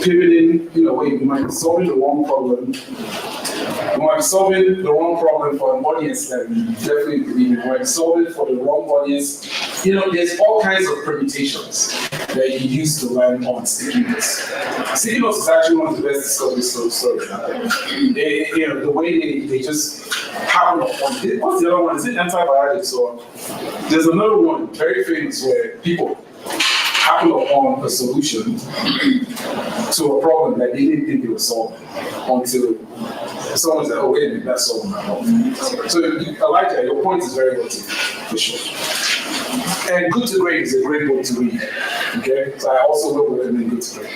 pivoting. Where you might be solving the wrong problem. You might be solving the wrong problem for an audience that you definitely believe in. You might be solving for the wrong audience. There's all kinds of permutations that you use to learn on sticky notes. Sticky notes is actually one of the best discovery stories. The way they just happen upon it. What's the other one? Is it antibiotics or there's another one very famous where people happen upon a solution to a problem that they didn't think they were solving until someone said, oh, wait a minute, that's solving my problem. So I like that. Your point is very well taken, for sure. And Good to Great is a great book to read. Okay, so I also will recommend good to great.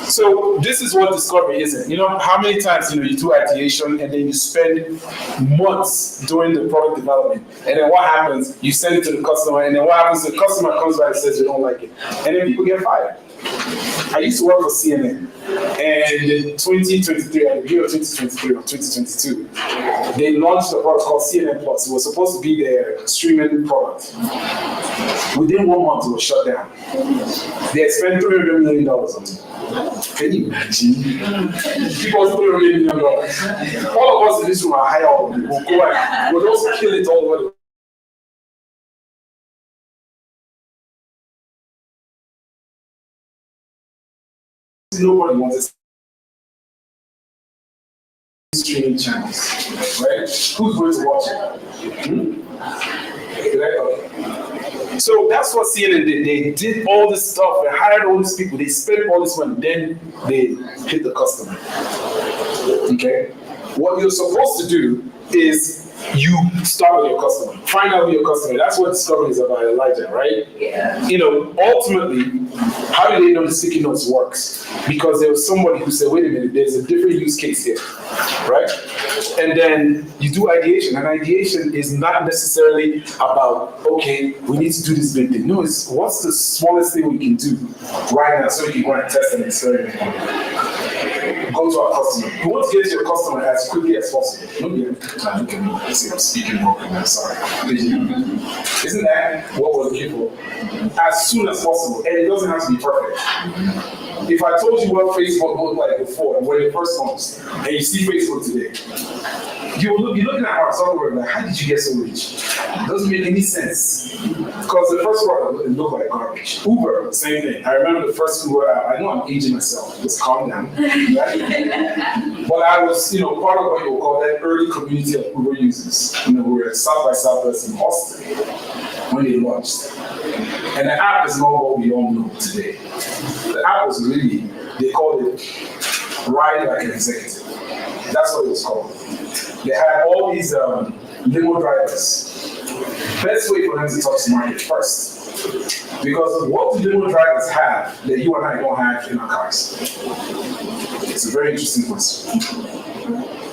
So this is what discovery isn't. You know how many times you do ideation and then you spend months doing the product development, and then what happens? You send it to the customer, and then what happens? The customer comes back and says they don't like it, and then people get fired. I used to work for CNN, and in 2023, at the beginning of 2023 or 2022, they launched a product called CNN Plus. It was supposed to be their streaming product. Within 1 month, it was shut down. They had spent $300 million on it. Can you imagine? People spend $300 million. All of us in this room are higher up. We'll go and we'll also kill it all over. Nobody wants to streaming channels, right? Who's going to watch it? So that's what CNN did. They did all this stuff, they hired all these people, they spent all this money, then they hit the customer. Okay? What you're supposed to do is you start with your customer. Find out who your customer is. That's what discovery is about, Elijah, right? Yeah. You know, ultimately, how do they know the sticky notes works? Because there was somebody who said, wait a minute, there's a different use case here, right? And then you do ideation, and ideation is not necessarily about, okay, we need to do this big thing. No, it's what's the smallest thing we can do right now so we can go and test and experiment. Go to our customer. You want to get to your customer as quickly as possible. Look at me. See, I'm speaking broken. I'm sorry. Isn't that what we're looking for? As soon as possible, and it doesn't have to be perfect. If I told you what Facebook looked like before, when it first launched, and you see Facebook today, you will be looking at our software like, how did you get so rich? It doesn't make any sense. Because the first product looked like garbage. Uber, same thing. I remember the first Uber app. I know I'm aging myself. Just calm down. Right? But I was, part of what you would call that early community of Uber users. We were at South by Southwest in Austin when they launched. And the app is not what we all know today. The app was really, they called it Ride Like an Executive. That's what it was called. They had all these limo drivers. Best way for them to touch the market first. Because what do limo drivers have that you and I don't have in our cars? It's a very interesting question.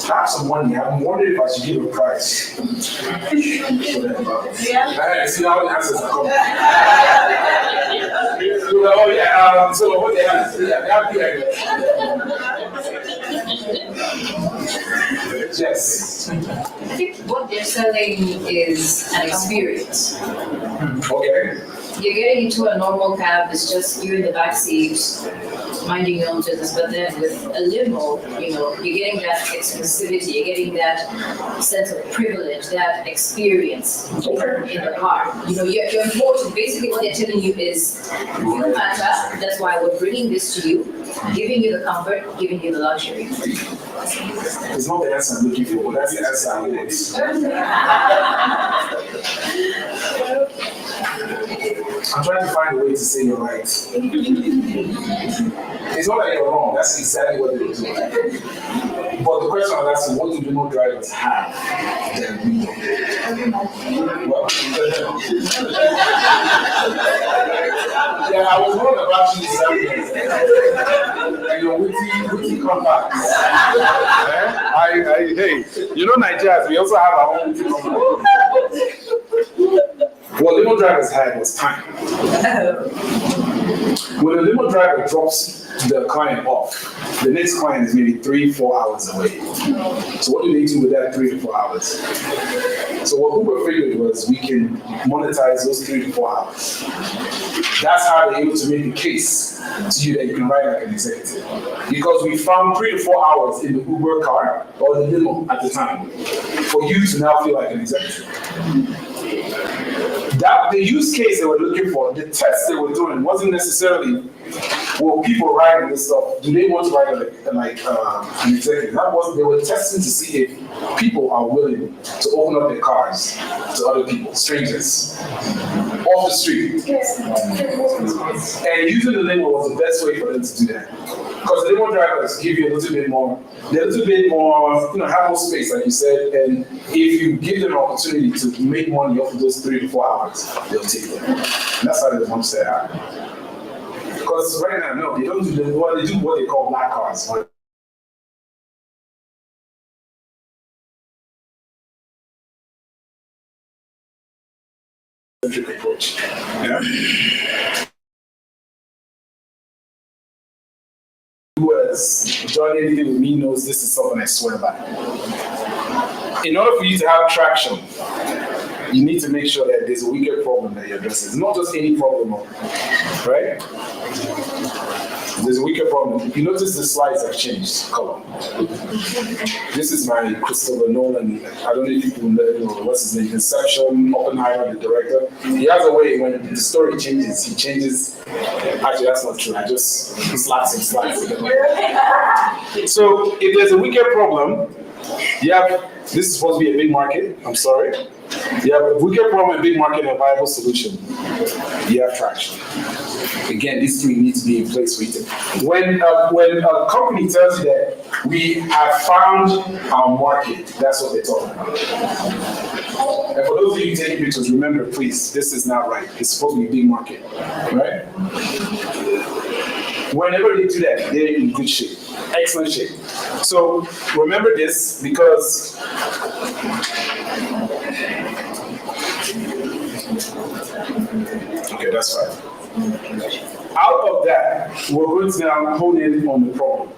I have some money. I'm wondering if I should give a price. Yeah. See how the answers are coming. Oh yeah. So what they have? Yes. I think what they're selling is an experience. Okay. You're getting into a normal cab, it's just you in the back seat, minding your own business, but then with a limo, you're getting that exclusivity, you're getting that sense of privilege, that experience in the car. You're important. Basically what they're telling you is, you matter, that's why we're bringing this to you, giving you the comfort, giving you the luxury. It's not the answer I'm looking for, but that's the answer I want. I'm trying to find a way to say you're right. It's not that you're wrong, that's exactly what they're doing. But the question I'm asking, what do limo drivers have that we don't? Well, yeah, I was wrong about you this and your witty comebacks. Hey, Nigerians, we also have our own witty comebacks. What limo drivers had was time. When a limo driver drops the client off, the next client is maybe 3-4 hours away. So what do they do with that 3 to 4 hours? So what Uber figured was we can monetize those 3 to 4 hours. That's how they're able to make the case to you that you can ride like an executive. Because we found 3 to 4 hours in the Uber car or the limo at the time for you to now feel like an executive. That the use case they were looking for, the test they were doing wasn't necessarily, well, people riding this stuff, do they want to ride like an executive? That was, they were testing to see if people are willing to open up their cars to other people, strangers, off the street. And using the limo was the best way for them to do that. Because the demo drivers give you a little bit more, they're a little bit more, have more space, like you said, and if you give them an opportunity to make money off of those 3 to 4 hours, they'll take it. And that's how the mom said, because right now, no, they don't do they do what they call black cards. Approach. Yeah. Who has done anything with me knows this is something I swear by. In order for you to have traction, you need to make sure that there's a weaker problem that you're addressing. It's not just any problem, right? There's a weaker problem. If you notice the slides have changed color. This is my Christopher Nolan, I don't know if people know what's his name, Inception, Oppenheimer, the director. He has a way when the story changes, he changes. Actually, that's not true. I just slaps and slides. So if there's a weaker problem, this is supposed to be a big market, I'm sorry. You have a weaker problem, a big market, and a viable solution. You have traction. Again, these 3 need to be in place for you to. When a company tells you that we have found our market, that's what they're talking about. And for those of you taking pictures, remember, please, this is not right. It's supposed to be a big market, right? Whenever they do that, they're in good shape, excellent shape. So remember this because okay, that's fine. Out of that, we're going to now hone in on the problem.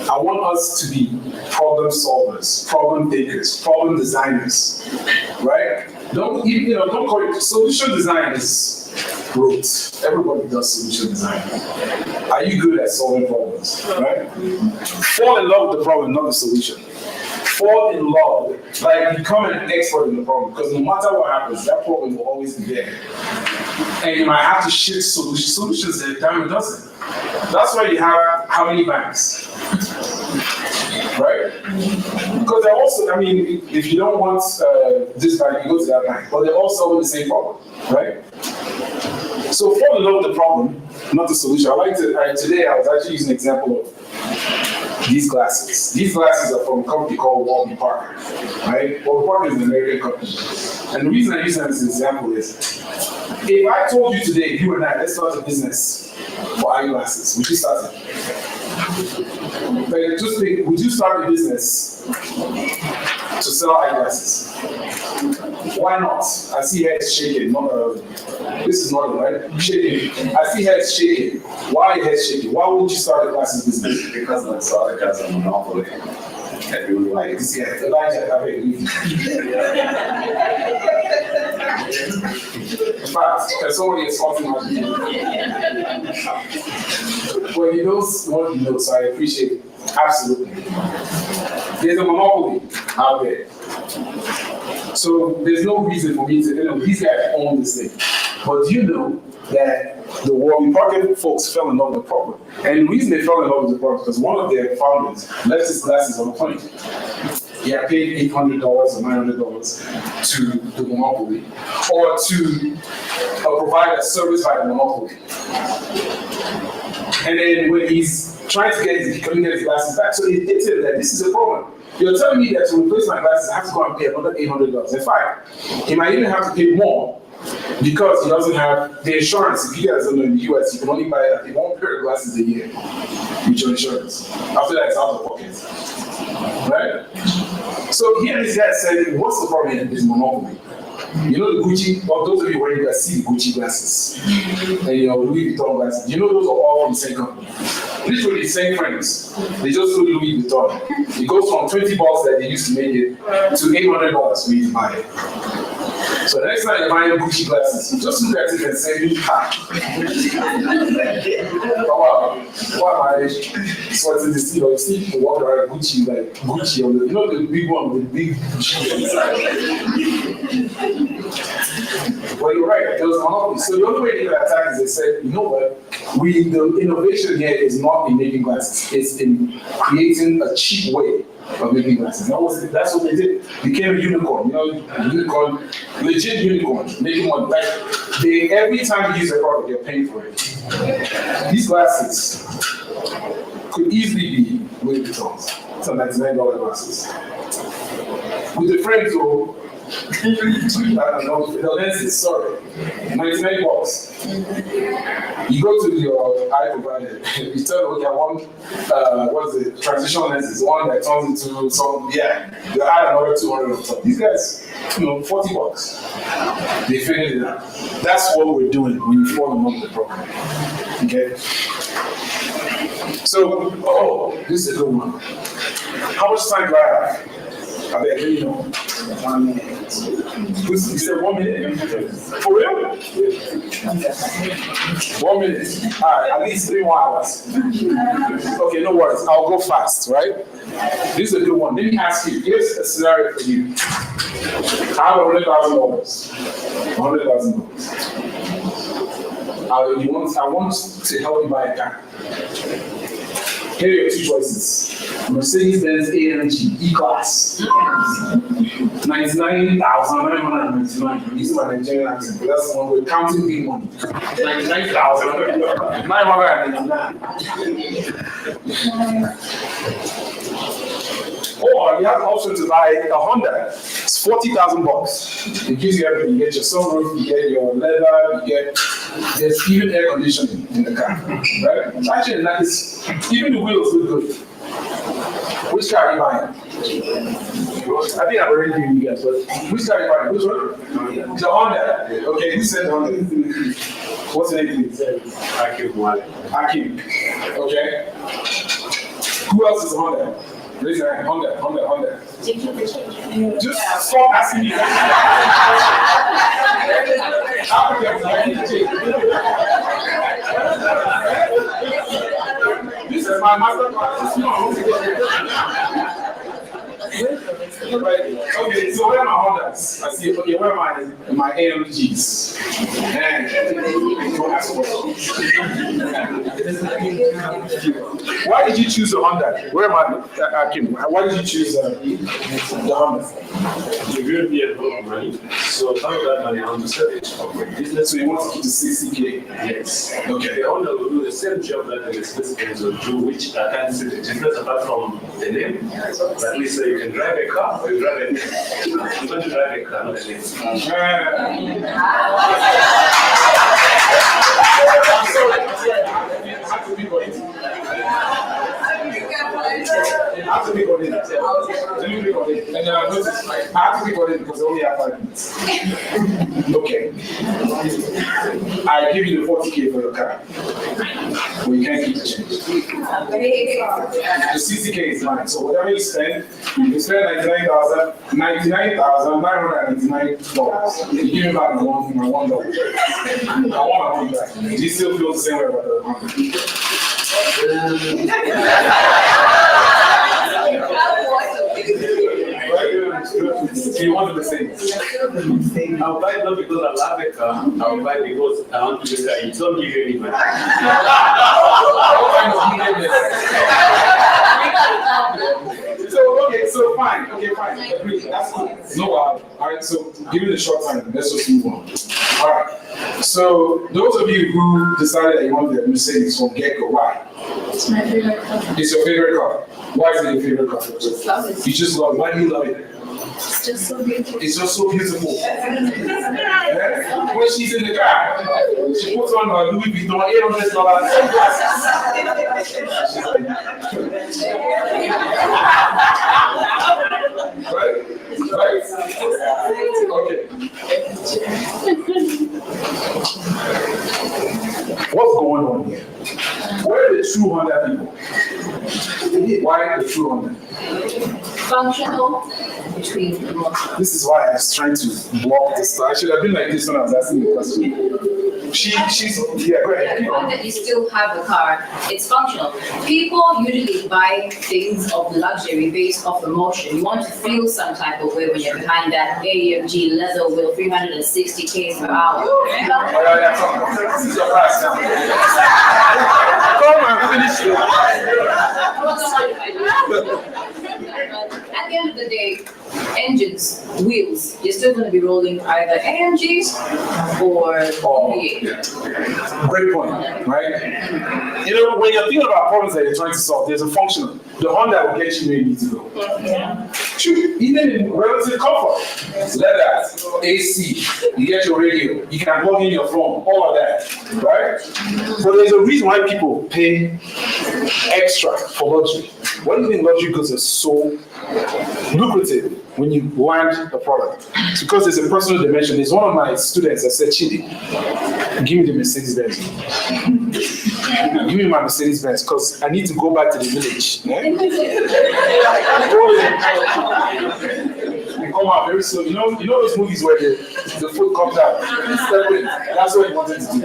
I want us to be problem solvers, problem thinkers, problem designers, right? Don't call it solution design is rote. Everybody does solution design. Are you good at solving problems, right? Fall in love with the problem, not the solution. Fall in love, like become an expert in the problem, because no matter what happens, that problem will always be there. And you might have to shift solutions at a time it doesn't. That's why you have how many banks? Right? Because they're also, if you don't want this bank, you go to that bank, but they're all solving the same problem, right? So fall in love with the problem, not the solution. Today I was actually using an example of these glasses. These glasses are from a company called Warby Parker, right? Warby Parker is an American company. And the reason I use them as an example is, if I told you today, you and I, let's start a business for eyeglasses, would you start it? Like, just think, would you start a business to sell eyeglasses? Why not? I see heads shaking. This is not right. Shaking. I see heads shaking. Why are your heads shaking? Why wouldn't you start a glasses business? Because I saw it as a monopoly. Everyone likes it. Elijah, I beg you. In fact, somebody is talking about you. Well, he knows what he knows, so I appreciate it. Absolutely. There's a monopoly out there. So there's no reason for me to, these guys own this thing. But do you know that the Warby Parker folks fell in love with the problem? And the reason they fell in love with the problem is because one of their founders left his glasses on the plane. He had paid $800 or $900 to the monopoly, or to provide a service by the monopoly. And then when he's trying to he couldn't get his glasses back, so he hit him that this is a problem. You're telling me that to replace my glasses, I have to go and pay another $800. In fact, he might even have to pay more because he doesn't have the insurance. If you guys don't know, in the US, you can only buy one pair of glasses a year with your insurance. After that, it's out of pocket. Right? So here this guy said, what's the problem in this monopoly? You know the Gucci, well, those of you wearing glasses, see the Gucci glasses, and Louis Vuitton glasses. You know those are all from the same company. Literally the same frames. They just do Louis Vuitton. It goes from $20 that they used to make it to $800 for you to buy it. So the next time you're buying Gucci glasses, you just look at it and say, why am I sweating this? You see people walk around Gucci, like Gucci, the big one with big Gucci inside. Well, you're right, there was a monopoly. So the only way they could attack is they said, you know what, the innovation here is not in making glasses, it's in creating a cheap way of making glasses. That's what they did. Became a unicorn, unicorn, legit unicorn, making one. Like every time you use a product, you're paying for it. These glasses could easily be Louis Vuittons. So $99 glasses. With the frames though, the lenses, sorry, $99. You go to your eye provider, you tell them, okay, I want, what's the transition lenses, one that turns into some, yeah, they add another 200 on top. These guys, $40. They figured it out. That's what we're doing when you fall in love with the program. Okay? So, this is a good one. How much time do I have? I bet you know. 1 minute. You said 1 minute? For real? 1 minute. All right, at least 3 more hours. Okay, no worries. I'll go fast, right? This is a good one. Let me ask you. Here's a scenario for you. I have $100,000. $100,000. I want to help you buy a car. Here are your 2 choices. Mercedes-Benz AMG E-Class. 99,999. This is my Nigerian accent, but that's the one we're counting big money. 99,999. Or you have the option to buy a Honda. It's $40,000. It gives you everything. You get your sunroof, you get your leather, there's even air conditioning in the car. Right? It's actually nice. Even the wheels look good. Which car are you buying? I think I've already given you guys, but which car are you buying? Which one? The Honda. Okay, who said Honda? What's the name? Akim. Okay. Who else is Honda? Raise your hand. Honda. Just stop asking me. This is my masterclass. Okay, so where are my Hondas? I see, okay, where are my AMGs? Why did you choose the Honda? Where am I, Kim? Why did you choose the Honda? You will be a lot of money, so some of that money on the service of my business. So you want to keep the 60K? Yes. Okay. The owner will do the same job that the Mercedes will do, which I can't see the difference apart from the name. But at least you can drive a car or you drive a You're going to drive a car, not a name. I'm sorry. I have to be on it. I have to be on it. And notice, I have to be on it because I only have 5 minutes. Okay. I give you the 40K for your car. Well, you can't keep the change. The 60K is mine. So whatever you spend $99,999. You give me back my $1. I want my money back. Do you still feel the same way about the You want the same. I'll buy it not because I love the car. I'll buy it because I want to use it. You don't give any money. So fine. Okay, fine. Agree. That's cool. No, all right. So give me the short time. Let's just move on. All right. So those of you who decided that you want the Mercedes from get-go, why? It's my favorite car. It's your favorite car. Why is it your favorite car? Just love it. You just love it. Why do you love it? It's just so beautiful. It's just so beautiful. Yeah? When she's in the car, she puts on her Louis Vuitton $800 sunglasses. Right? Okay. What's going on here? Where are the true Honda people? Why the true Honda? Functional. This is why I was trying to block this. I should have been like this when I was asking the question. She's yeah, go ahead. The one that you still have the car, it's functional. People usually buy things of luxury based off emotion. You want to feel some type of way when you're behind that AMG leather wheel, 360 km per hour. This is your class now. Come on, finish it. At the end of the day, engines, wheels, you're still going to be rolling either AMGs or yeah. Great point, right? You know, when you're thinking about problems that you're trying to solve, there's a function. The Honda will get you where you need to go. Shoot, even in relative comfort, leather, AC, you get your radio, you can plug in your phone, all of that, right? But there's a reason why people pay extra for luxury. Why do you think luxury goods are so lucrative when you land a product? It's because there's a personal dimension. There's one of my students that said, Chidi, give me the Mercedes-Benz. Give me my Mercedes-Benz because I need to go back to the village. We come out very soon. You know those movies where the food comes out. That's what he wanted to do.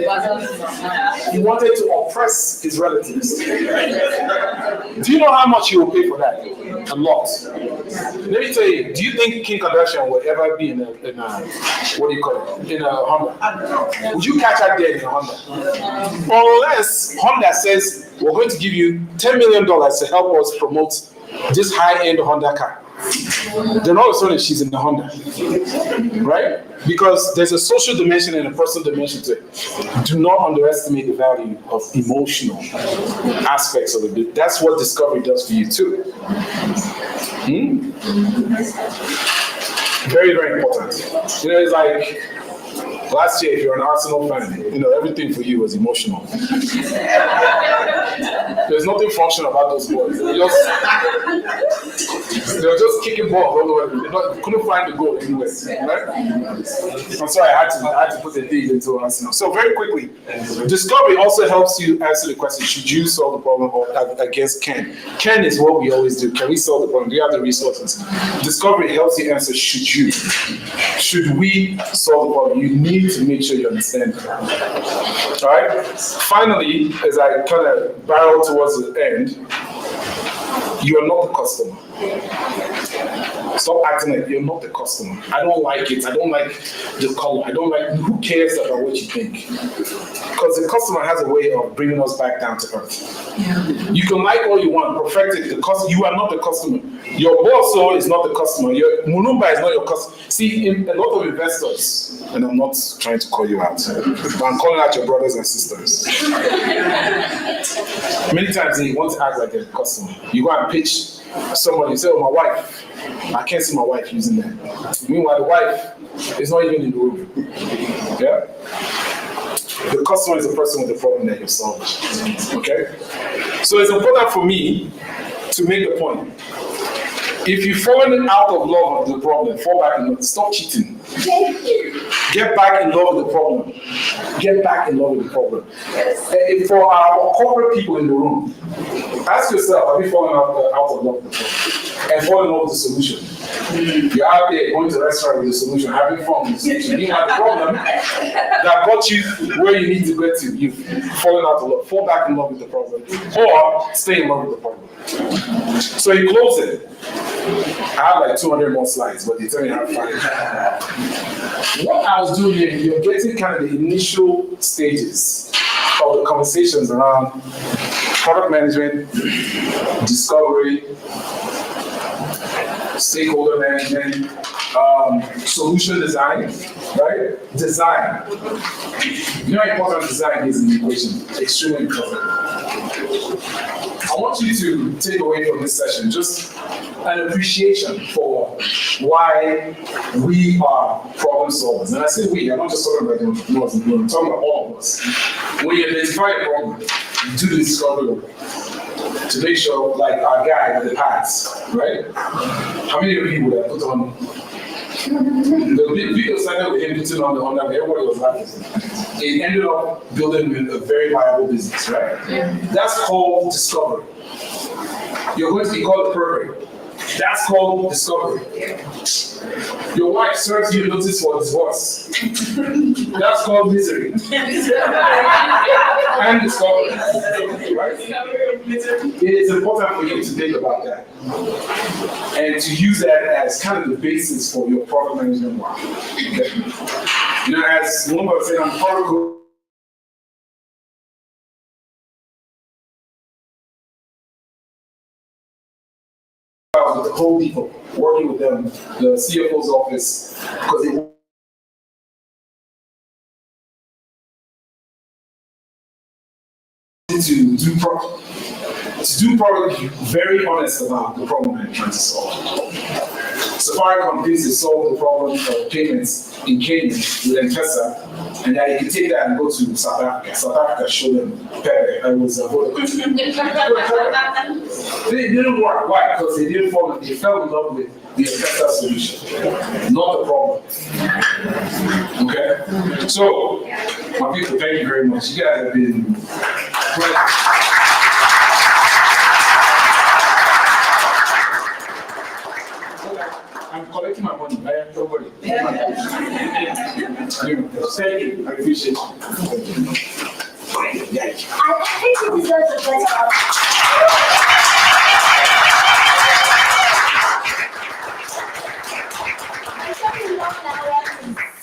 He wanted to oppress his relatives. Do you know how much he will pay for that? A lot. Let me tell you, do you think Kim Kardashian will ever be in a what do you call it? In a Honda? Would you catch her there in a Honda? Unless Honda says, we're going to give you $10 million to help us promote this high-end Honda car. Then all of a sudden she's in the Honda, right? Because there's a social dimension and a personal dimension to it. Do not underestimate the value of emotional aspects of it. That's what discovery does for you too. Very, very important. You know, it's like last year, if you're an Arsenal fan, you know, everything for you was emotional. There's nothing functional about those boys. They were just kicking balls all the way. They couldn't find the goal anyway. Right? I'm sorry, I had to put the D into Arsenal. So very quickly, discovery also helps you answer the question, should you solve the problem against Ken? Ken is what we always do. Can we solve the problem? Do you have the resources? Discovery helps you answer, should you? Should we solve the problem? You need to make sure you understand it. All right? Finally, as I kind of barrel towards the end, you are not the customer. Stop acting like you're not the customer. I don't like it. I don't like the color. I don't like, who cares about what you think? Because the customer has a way of bringing us back down to earth. Yeah. You can like all you want, perfect it. You are not the customer. Your boss is not the customer. Your Mulumba is not your customer. See, a lot of investors, and I'm not trying to call you out, but I'm calling out your brothers and sisters. Many times they want to act like a customer. You go and pitch somebody, you say, oh, my wife. I can't see my wife using that. Meanwhile, the wife is not even in the room. Yeah? The customer is the person with the problem that you're solving. Okay? So it's important for me to make the point. If you've fallen out of love with the problem, fall back in love. Stop cheating. Get back in love with the problem. Get back in love with the problem. For our corporate people in the room, ask yourself, have you fallen out of love with the problem? And fallen in love with the solution? You're out there going to the restaurant with the solution, having fun with the solution. You have the problem that got you where you need to get to. You've fallen out of love. Fall back in love with the problem. Or stay in love with the problem. So in closing, I have like 200 more slides, but they tell me I have 5. What I was doing here, you're getting kind of the initial stages of the conversations around product management, discovery, stakeholder management, solution design, right? Design. You know how important design is in the equation? Extremely important. I want you to take away from this session just an appreciation for why we are problem solvers. And I say we, I'm not just talking about the entrepreneurs, I'm talking about all of us. When you identify a problem, do the discovery to make sure, like our guy with the pads, right? How many of you would have put on the video started with him putting on the Honda, everybody was laughing. It ended up building a very viable business, right? Yeah. That's called discovery. You're going to be called perfect. That's called discovery. Your wife serves you notice for divorce. That's called misery. And discovery. Right? It is important for you to think about that. And to use that as kind of the basis for your product management work. Okay? You know, as one was saying, I'm product with the whole people, working with them, the CFO's office, because they to do probably very honest about the problem they're trying to solve. Safaricom thinks they solved the problem of payments in Kenya with M-Pesa, and that they can take that and go to South Africa. South Africa showed them Pepe. It was a They didn't work. Why? Because they didn't fall. They fell in love with the M-Pesa solution, not the problem. Okay. So, my people, thank you very much. You guys have been great. I'm collecting my money. Don't worry. Thank you. I appreciate it. I think he deserves a better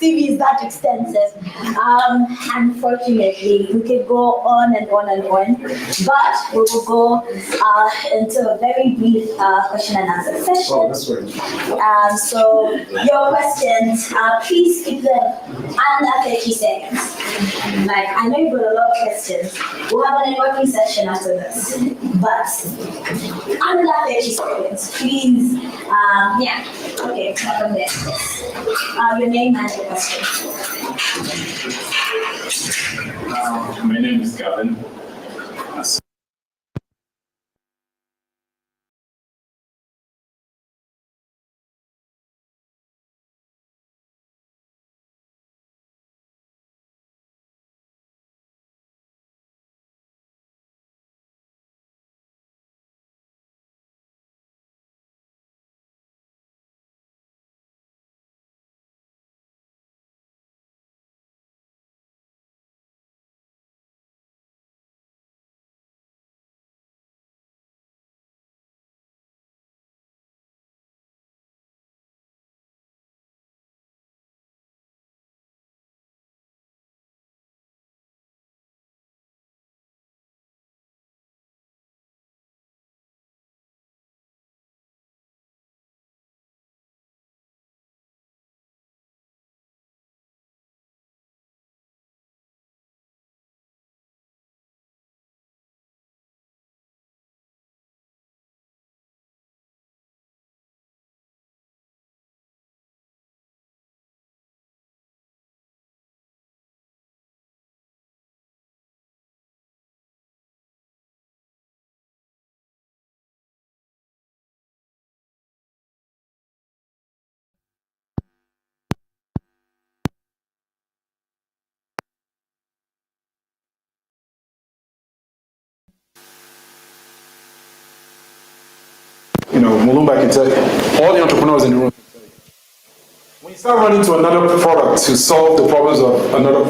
CV is that extensive. Unfortunately, we could go on and on and on, but we will go into a very brief question and answer session. Oh, that's right. So your questions, please keep them under 30 seconds. Like, I know you've got a lot of questions. We'll have a networking session after this, but under 30 seconds, please. Yeah, okay, from there. Your name and your question. My name is Gavin. You know, Mulumba can tell you, all the entrepreneurs in the room can tell you. When you start running to another product to solve the problems of another,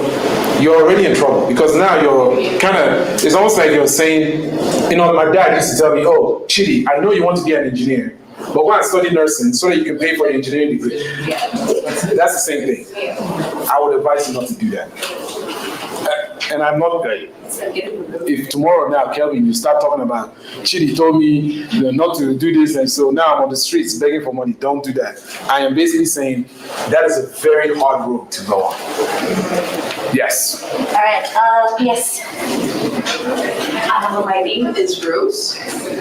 you're already in trouble, because now you're kind of, it's almost like you're saying, you know, my dad used to tell me, oh, Chidi, I know you want to be an engineer, but go and study nursing so that you can pay for the engineering degree. That's the same thing. I would advise you not to do that. And I'm not, if tomorrow now, Kelvin, you start talking about, Chidi told me not to do this, and so now I'm on the streets begging for money, don't do that. I am basically saying that is a very hard road to go on. Yes. All right, yes. My name is Rose.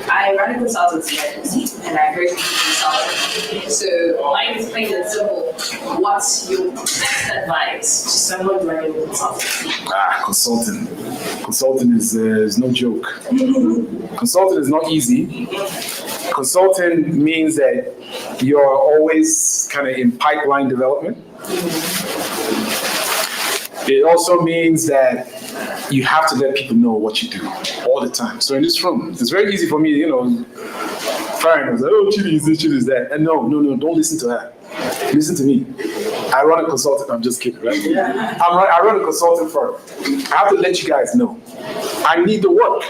I run a consultancy agency, and I very consultant. So mine is plain and simple. What's your best advice to someone running a consultancy? Consulting. Consulting is no joke. Consulting is not easy. Consulting means that you're always kind of in pipeline development. It also means that you have to let people know what you do all the time. So in this room, it's very easy for me, you know, firing. I was like, oh, Chidi is this, Chidi is that. And no, don't listen to her. Listen to me. I run a consultant. I'm just kidding, right? I run a consulting firm. I have to let you guys know. I need the work.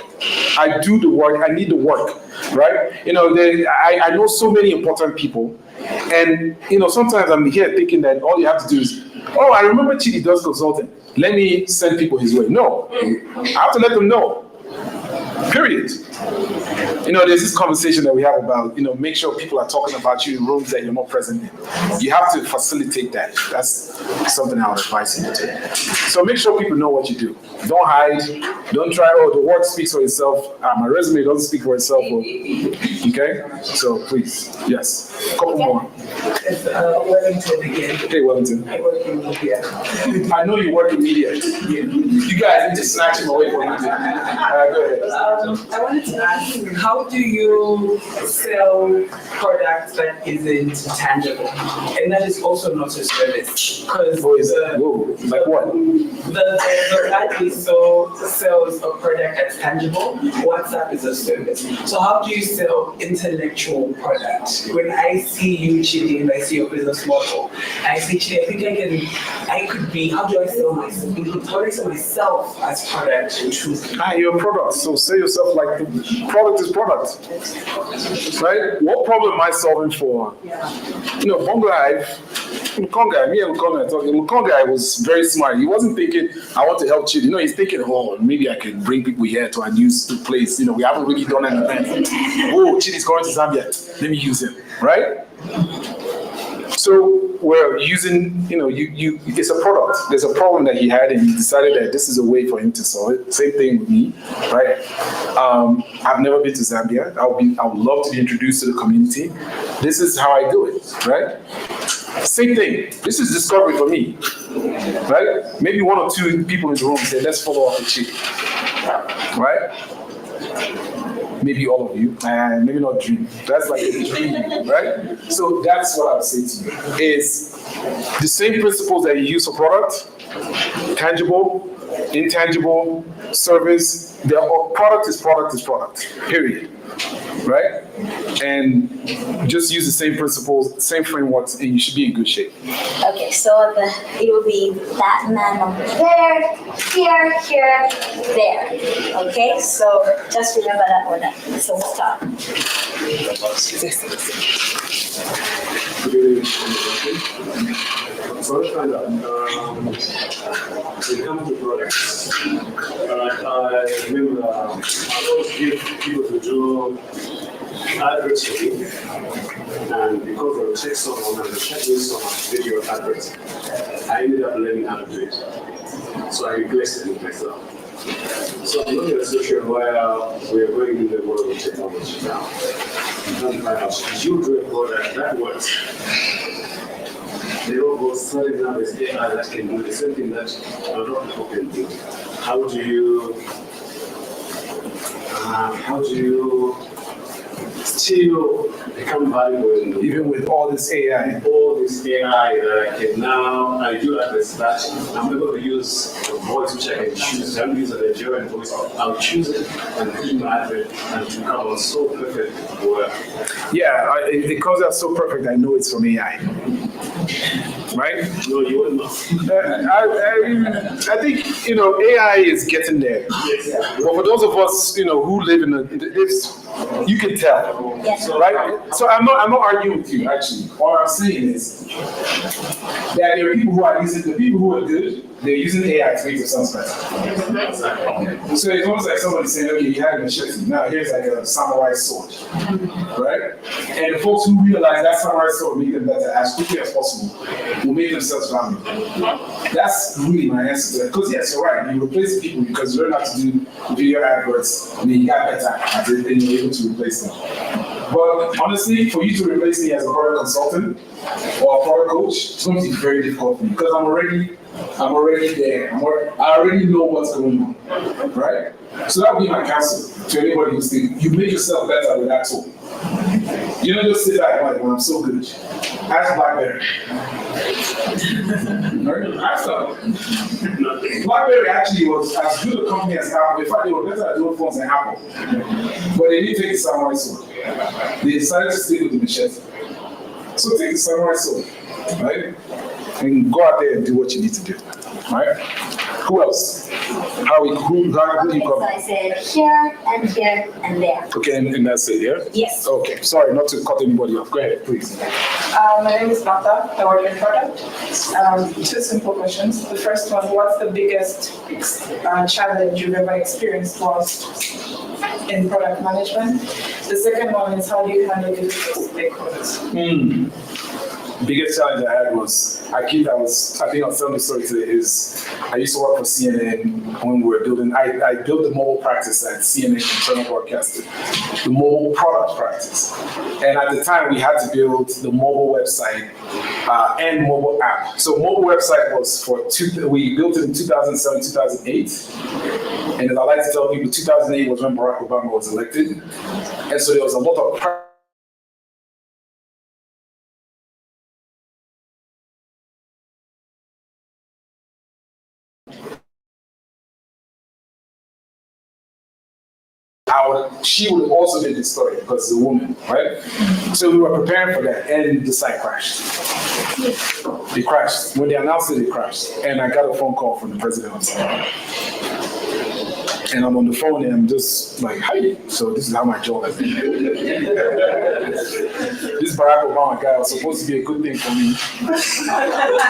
I do the work. I need the work, right? You know, I know so many important people. And, you know, sometimes I'm here thinking that all you have to do is, oh, I remember Chidi does consulting. Let me send people his way. No, I have to let them know. Period. there's this conversation that we have about, make sure people are talking about you in rooms that you're not present in. You have to facilitate that. That's something I would advise you to do. So make sure people know what you do. Don't hide. Don't try, the work speaks for itself. My resume doesn't speak for itself. Okay? So please, yes. A couple more. It's Wellington again. Hey, Wellington. I work in media. I know you work in media. You guys need to snatch him away from media. Go ahead. I wanted to ask, how do you sell products that isn't tangible? And that is also not a service. Because like what? The app we saw sells a product that's tangible. WhatsApp is a service. So how do you sell intellectual products? When I see you, Chidi, and I see your business model, I see Chidi, how do I sell myself? How do I sell myself as product to you're a product, so sell yourself like the product is product. Right? What problem am I solving for? Bongo Hive, Mkonga was very smart. He wasn't thinking, I want to help Chidi. He's thinking, maybe I can bring people here to a new place. We haven't really done an event. Chidi's going to Zambia. Let me use him, right? So we're using, it's a product. There's a problem that he had, and he decided that this is a way for him to solve it. Same thing with me, right? I've never been to Zambia. I would love to be introduced to the community. This is how I do it, right? Same thing. This is discovery for me, right? Maybe one or two people in the room say, let's follow up with Chidi, right? Maybe all of you, and maybe not dream. That's like a dream, right? So that's what I would say to you, is the same principles that you use for product, tangible, intangible, service, product is product, period, right? And just use the same principles, same frameworks, and you should be in good shape. Okay, so it will be that man over there, here, there. Okay, so just remember that order. So we'll start. So let's find out. When it comes to products, I remember I always give people to do adverts for me, and because I would check someone and check me some video adverts, I ended up learning how to do it. So I replaced it with myself. So I'm looking at a situation where we are going in the world of technology now. You do a product that works. They all go starting now with AI that can do the same thing that a lot of people can do. How do you still become valuable even with all this AI? All this AI that I can now, I do have this that I'm able to use a voice which I can choose. I'm using a Nigerian voice. I'll choose it and do my advert and to come on so perfect work. Yeah, because that's so perfect, I know it's from AI. Right? No, you wouldn't know. I think AI is getting there. Yes. But for those of us who live in this, you can tell, yes. Right? So I'm not arguing with you. Actually, what I'm saying is that there are people who are using the people who are good. They're using AI to make themselves better. So it's almost like somebody saying, okay, you had a machete. Now here's like a samurai sword, right? And the folks who realize that samurai sword will make them better as quickly as possible will make themselves valuable. That's really my answer to that. Because yes, you're right. You replace people because you learn how to do video adverts, and then you got better at it, and you're able to replace them. But honestly, for you to replace me as a product consultant or a product coach, it's going to be very difficult for me because I'm already there. I already know what's going on, right? So that would be my counsel to anybody who's thinking, you make yourself better with that tool. You don't just sit back like, well, I'm so good. Ask BlackBerry. Ask them. BlackBerry actually was as good a company as Apple. In fact, they were better at doing phones than Apple. But they didn't take the samurai sword. They decided to stick with the machete. So take the samurai sword, right? And go out there and do what you need to do, right? Who else? Who do you So cover? I said here and there. Okay, and that's it, yeah? Yes. Okay, sorry, not to cut anybody off. Go ahead, please. My name is Martha. I work in product. Two simple questions. The first one, what's the biggest challenge you've ever experienced was in product management? The second one is, how do you handle difficult stakeholders? Biggest challenge I had was, I think I was telling the story today, is I used to work for CNN when we were building, I built the mobile practice at CNN Internal Broadcasting, the mobile product practice. And at the time we had to build the mobile website and mobile app. So mobile website was we built it in 2007, 2008. And as I like to tell people, 2008 was when Barack Obama was elected. And so there was a lot of she would also be the story because it's a woman, right? So we were preparing for that, and the site crashed. It crashed. When they announced it, it crashed. And I got a phone call from the president of Sony. And I'm on the phone and I'm just like, hi. So this is how my job has been. This Barack Obama guy was supposed to be a good thing for me.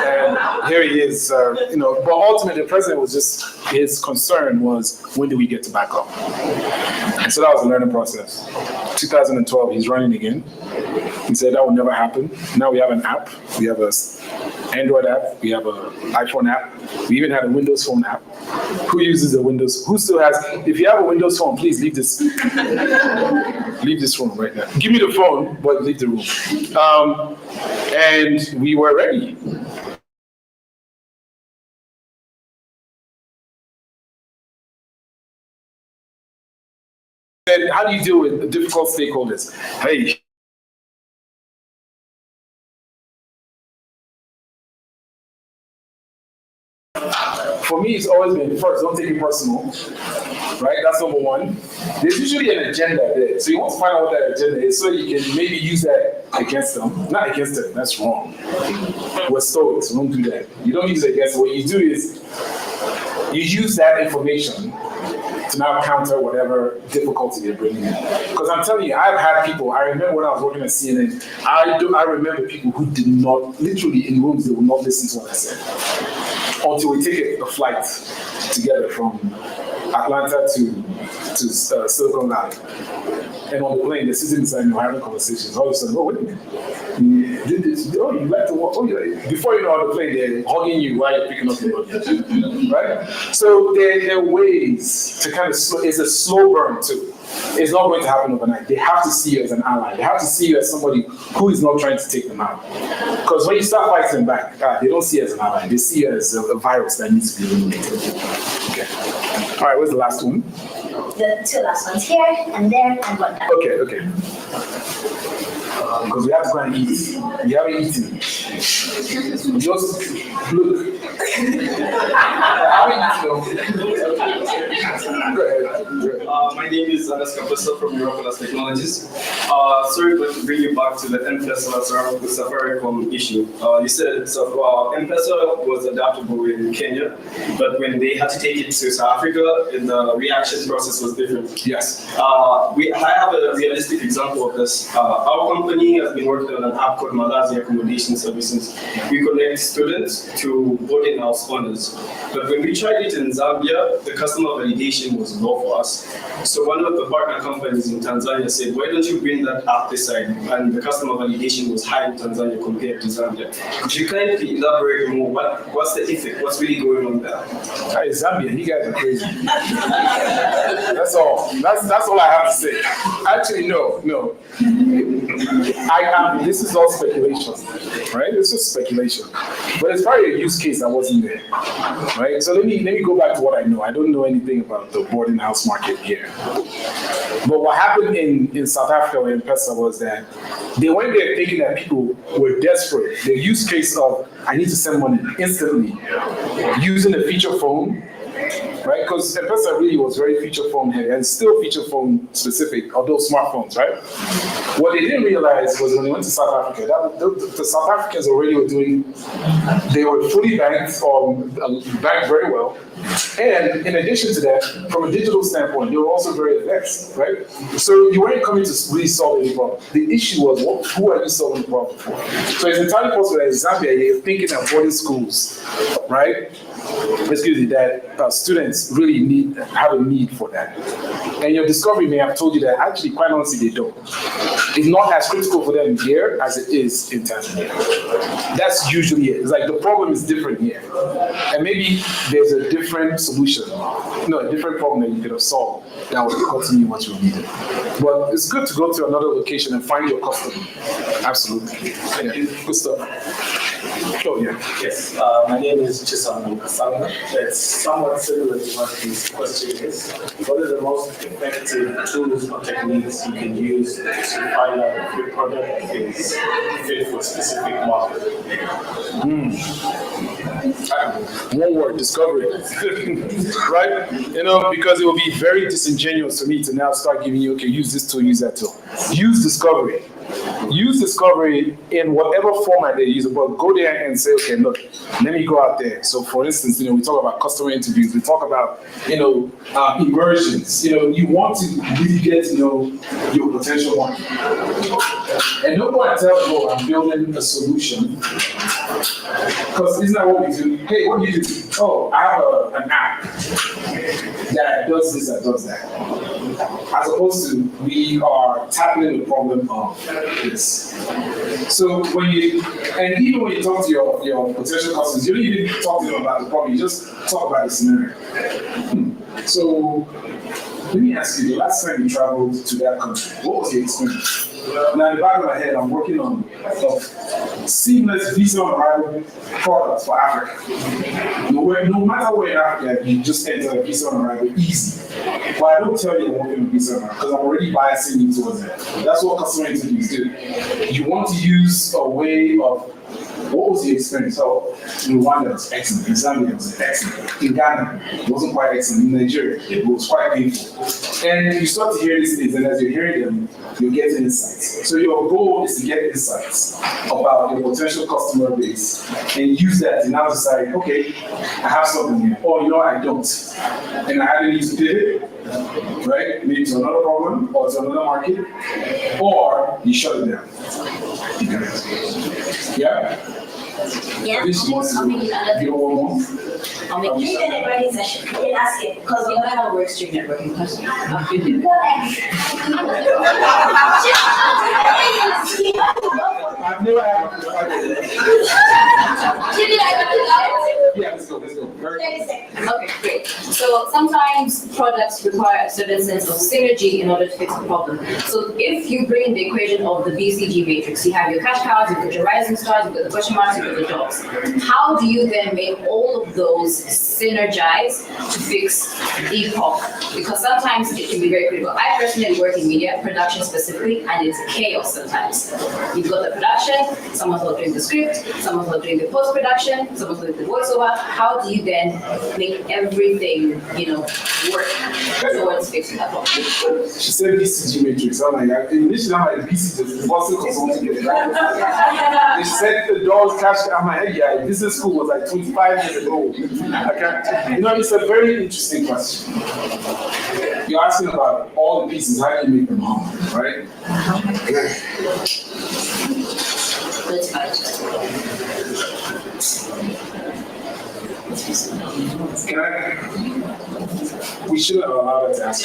And here he is, but ultimately the president was just, his concern was, when do we get to back up? And so that was a learning process. 2012, he's running again. He said that would never happen. Now we have an app. We have an Android app. We have an iPhone app. We even had a Windows Phone app. Who uses a Windows? Who still has? If you have a Windows Phone, please leave this. Leave this room right now. Give me the phone, but leave the room. And we were ready. And how do you deal with difficult stakeholders? Hey. For me, it's always been, first, don't take it personal, right? That's number one. There's usually an agenda there. So you want to find out what that agenda is so you can maybe use that against them. Not against them, that's wrong. We're stoics, we don't do that. You don't use it against them. What you do is, you use that information to now counter whatever difficulty they're bringing in. Because I'm telling you, I've had people, I remember when I was working at CNN, I remember people who did not, literally in rooms, they would not listen to what I said. Until we take a flight together from Atlanta to Silicon Valley. And on the plane, they're sitting beside me, we're having conversations. All of a sudden, oh, wait a minute. You did this, oh, you like to walk, oh, yeah. Before you know on the plane, they're hugging you while you're picking up your luggage, right? So there are ways to kind of slow, it's a slow burn too. It's not going to happen overnight. They have to see you as an ally. They have to see you as somebody who is not trying to take them out. Because when you start fighting back, they don't see you as an ally. They see you as a virus that needs to be eliminated. Okay. All right, what's the last one? The two last ones here and there and whatnot. Okay. Because we have to go and eat. We haven't eaten. Just look. My name is Anas Kapasa from European Technologies. Sorry, but to bring you back to the M-Pesa Safaricom issue. You said M-Pesa was adaptable in Kenya, but when they had to take it to South Africa, the reaction process was different. Yes. I have a realistic example of this. Our company has been working on an app called Malazi Accommodation Services. We connect students to boarding house owners. But when we tried it in Zambia, the customer validation was low for us. So one of the partner companies in Tanzania said, why don't you bring that app this side? And the customer validation was high in Tanzania compared to Zambia. Could you kindly elaborate more? What's the effect? What's really going on there? Hey, Zambia, you guys are crazy. That's all. That's all I have to say. Actually, no. This is all speculation, right? This is speculation. But it's probably a use case that wasn't there, right? So let me go back to what I know. I don't know anything about the boarding house market here. But what happened in South Africa with M-Pesa was that they went there thinking that people were desperate. The use case of, I need to send money instantly, using a feature phone right? Because M-Pesa really was very feature phone heavy and still feature phone specific, although smartphones, right? What they didn't realize was when they went to South Africa, that the South Africans already were doing, they were fully banked or banked very well. And in addition to that, from a digital standpoint, they were also very advanced, right? So you weren't coming to really solve any problem. The issue was, who are you solving the problem for? So it's entirely possible that in Zambia, you're thinking that boarding schools, right? Excuse me, that students really have a need for that. And your discovery may have told you that actually, quite honestly, they don't. It's not as critical for them here as it is in Tanzania. That's usually it. It's like the problem is different here. And maybe there's a different solution, a different problem that you could have solved that would have gotten you what you needed. But it's good to go to another location and find your customer. Absolutely. Thank you. Good stuff. Oh, yeah. Yes, my name is Chisam Kasanga. It's somewhat similar to what this question is. What are the most effective tools or techniques you can use to find out if your product is fit for a specific market? One word, discovery. Right? Because it will be very disingenuous for me to now start giving you, okay, use this tool, use that tool. Use discovery. Use discovery in whatever format they use it, but go there and say, okay, look, let me go out there. So for instance, we talk about customer interviews, we talk about, immersions. You want to really get to know your potential market. And no one tells, I'm building a solution. Because isn't that what we do? Hey, what do you do? Oh, I have an app that does this, that does that. As opposed to, we are tackling the problem of this. So even when you talk to your potential customers, you don't even talk to them about the problem, you just talk about the scenario. So let me ask you, the last time you traveled to that country, what was the experience? Now in the back of my head, I'm working on a seamless visa on arrival product for Africa. No matter where in Africa, you just enter a visa on arrival easy. But I don't tell you I'm working on visa on arrival because I'm already biasing you towards that. That's what customer interviews do. You want to use a way of, what was the experience? So in Rwanda, it was excellent. In Zambia, it was excellent. In Ghana, it wasn't quite excellent. In Nigeria, it was quite painful. And you start to hear these things, and as you're hearing them, you're getting insights. So your goal is to get insights about your potential customer base and use that to now decide, okay, I have something here. Or, I don't. And I either need to pivot, right? Maybe to another problem or to another market, or you shut it down. Yeah? Yeah, This wants to you don't want more? I'll make you a networking session. You can ask it because we know how it works during networking question. I've never had Yeah, let's go. 30 seconds. Okay, great. So sometimes products require a certain sense of synergy in order to fix the problem. So if you bring in the equation of the BCG matrix, you have your cash cows, you've got your rising stars, you've got the question marks, you've got the dogs. How do you then make all of those synergize to fix the problem? Because sometimes it can be very critical. I personally work in media production specifically, and it's chaos sometimes. You've got the production, someone's not doing the script, someone's not doing the post-production, someone's doing the voiceover. How do you then make everything, work towards fixing that problem? She said BCG matrix. I'm like, initially I'm like, BCG, Boston Consulting. She said the dogs cash. I'm like, yeah, business school was like 25 years ago. It's a very interesting question. You're asking about all the pieces, how do you make them home, right? Let's fight. We should have allowed her to ask.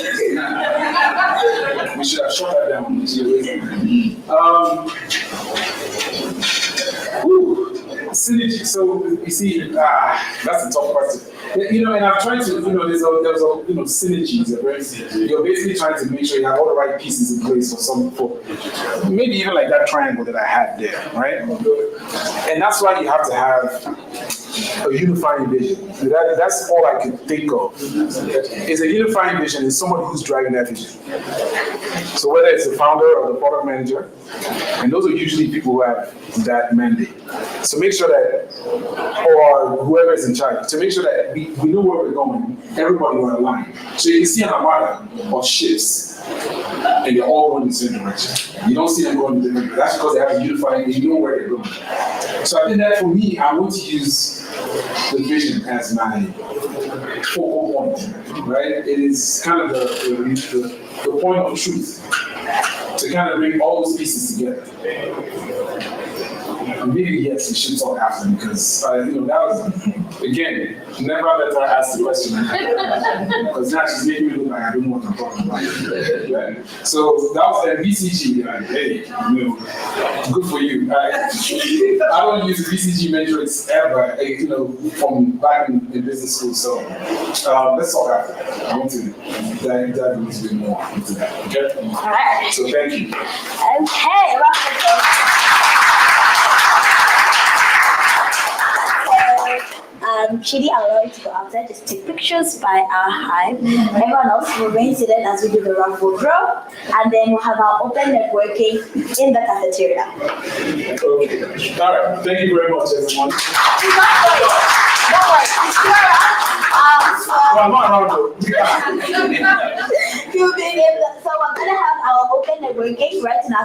We should have shut her down. Synergy. So you see, that's a tough question. And I'm trying to, there's a synergies. You're basically trying to make sure you have all the right pieces in place for maybe even like that triangle that I had there, right? And that's why you have to have a unifying vision. That's all I can think of. Is a unifying vision is somebody who's driving that vision. So whether it's the founder or the product manager, And those are usually people who have that mandate. So make sure that, or whoever is in charge, to make sure that we know where we're going, everybody will align. So you can see an armada of ships, and they're all going in the same direction. You don't see them going in different directions. That's because they have a unifying, and you know where they're going. So I think that for me, I want to use the vision as my focal point, right? It is kind of the point of truth to kind of bring all those pieces together. Maybe yes, we should talk after because that was again never let her ask the question because now she's making me look like I don't know what I'm talking about. Right? So that was the BCG. Like, hey, good for you. I don't use BCG metrics ever. From back in business school. So let's talk after that. I want to dive a little bit more into that. Okay. All right. So thank you. Okay. Chidi, I'll allow you to go outside, just take pictures by our Hive. Everyone else will remain seated as we do the raffle draw, and then we'll have our open networking in the cafeteria. Okay. All right. Thank you very much, everyone. Don't worry. Well, I'm not around though. So we're gonna have our open networking right now.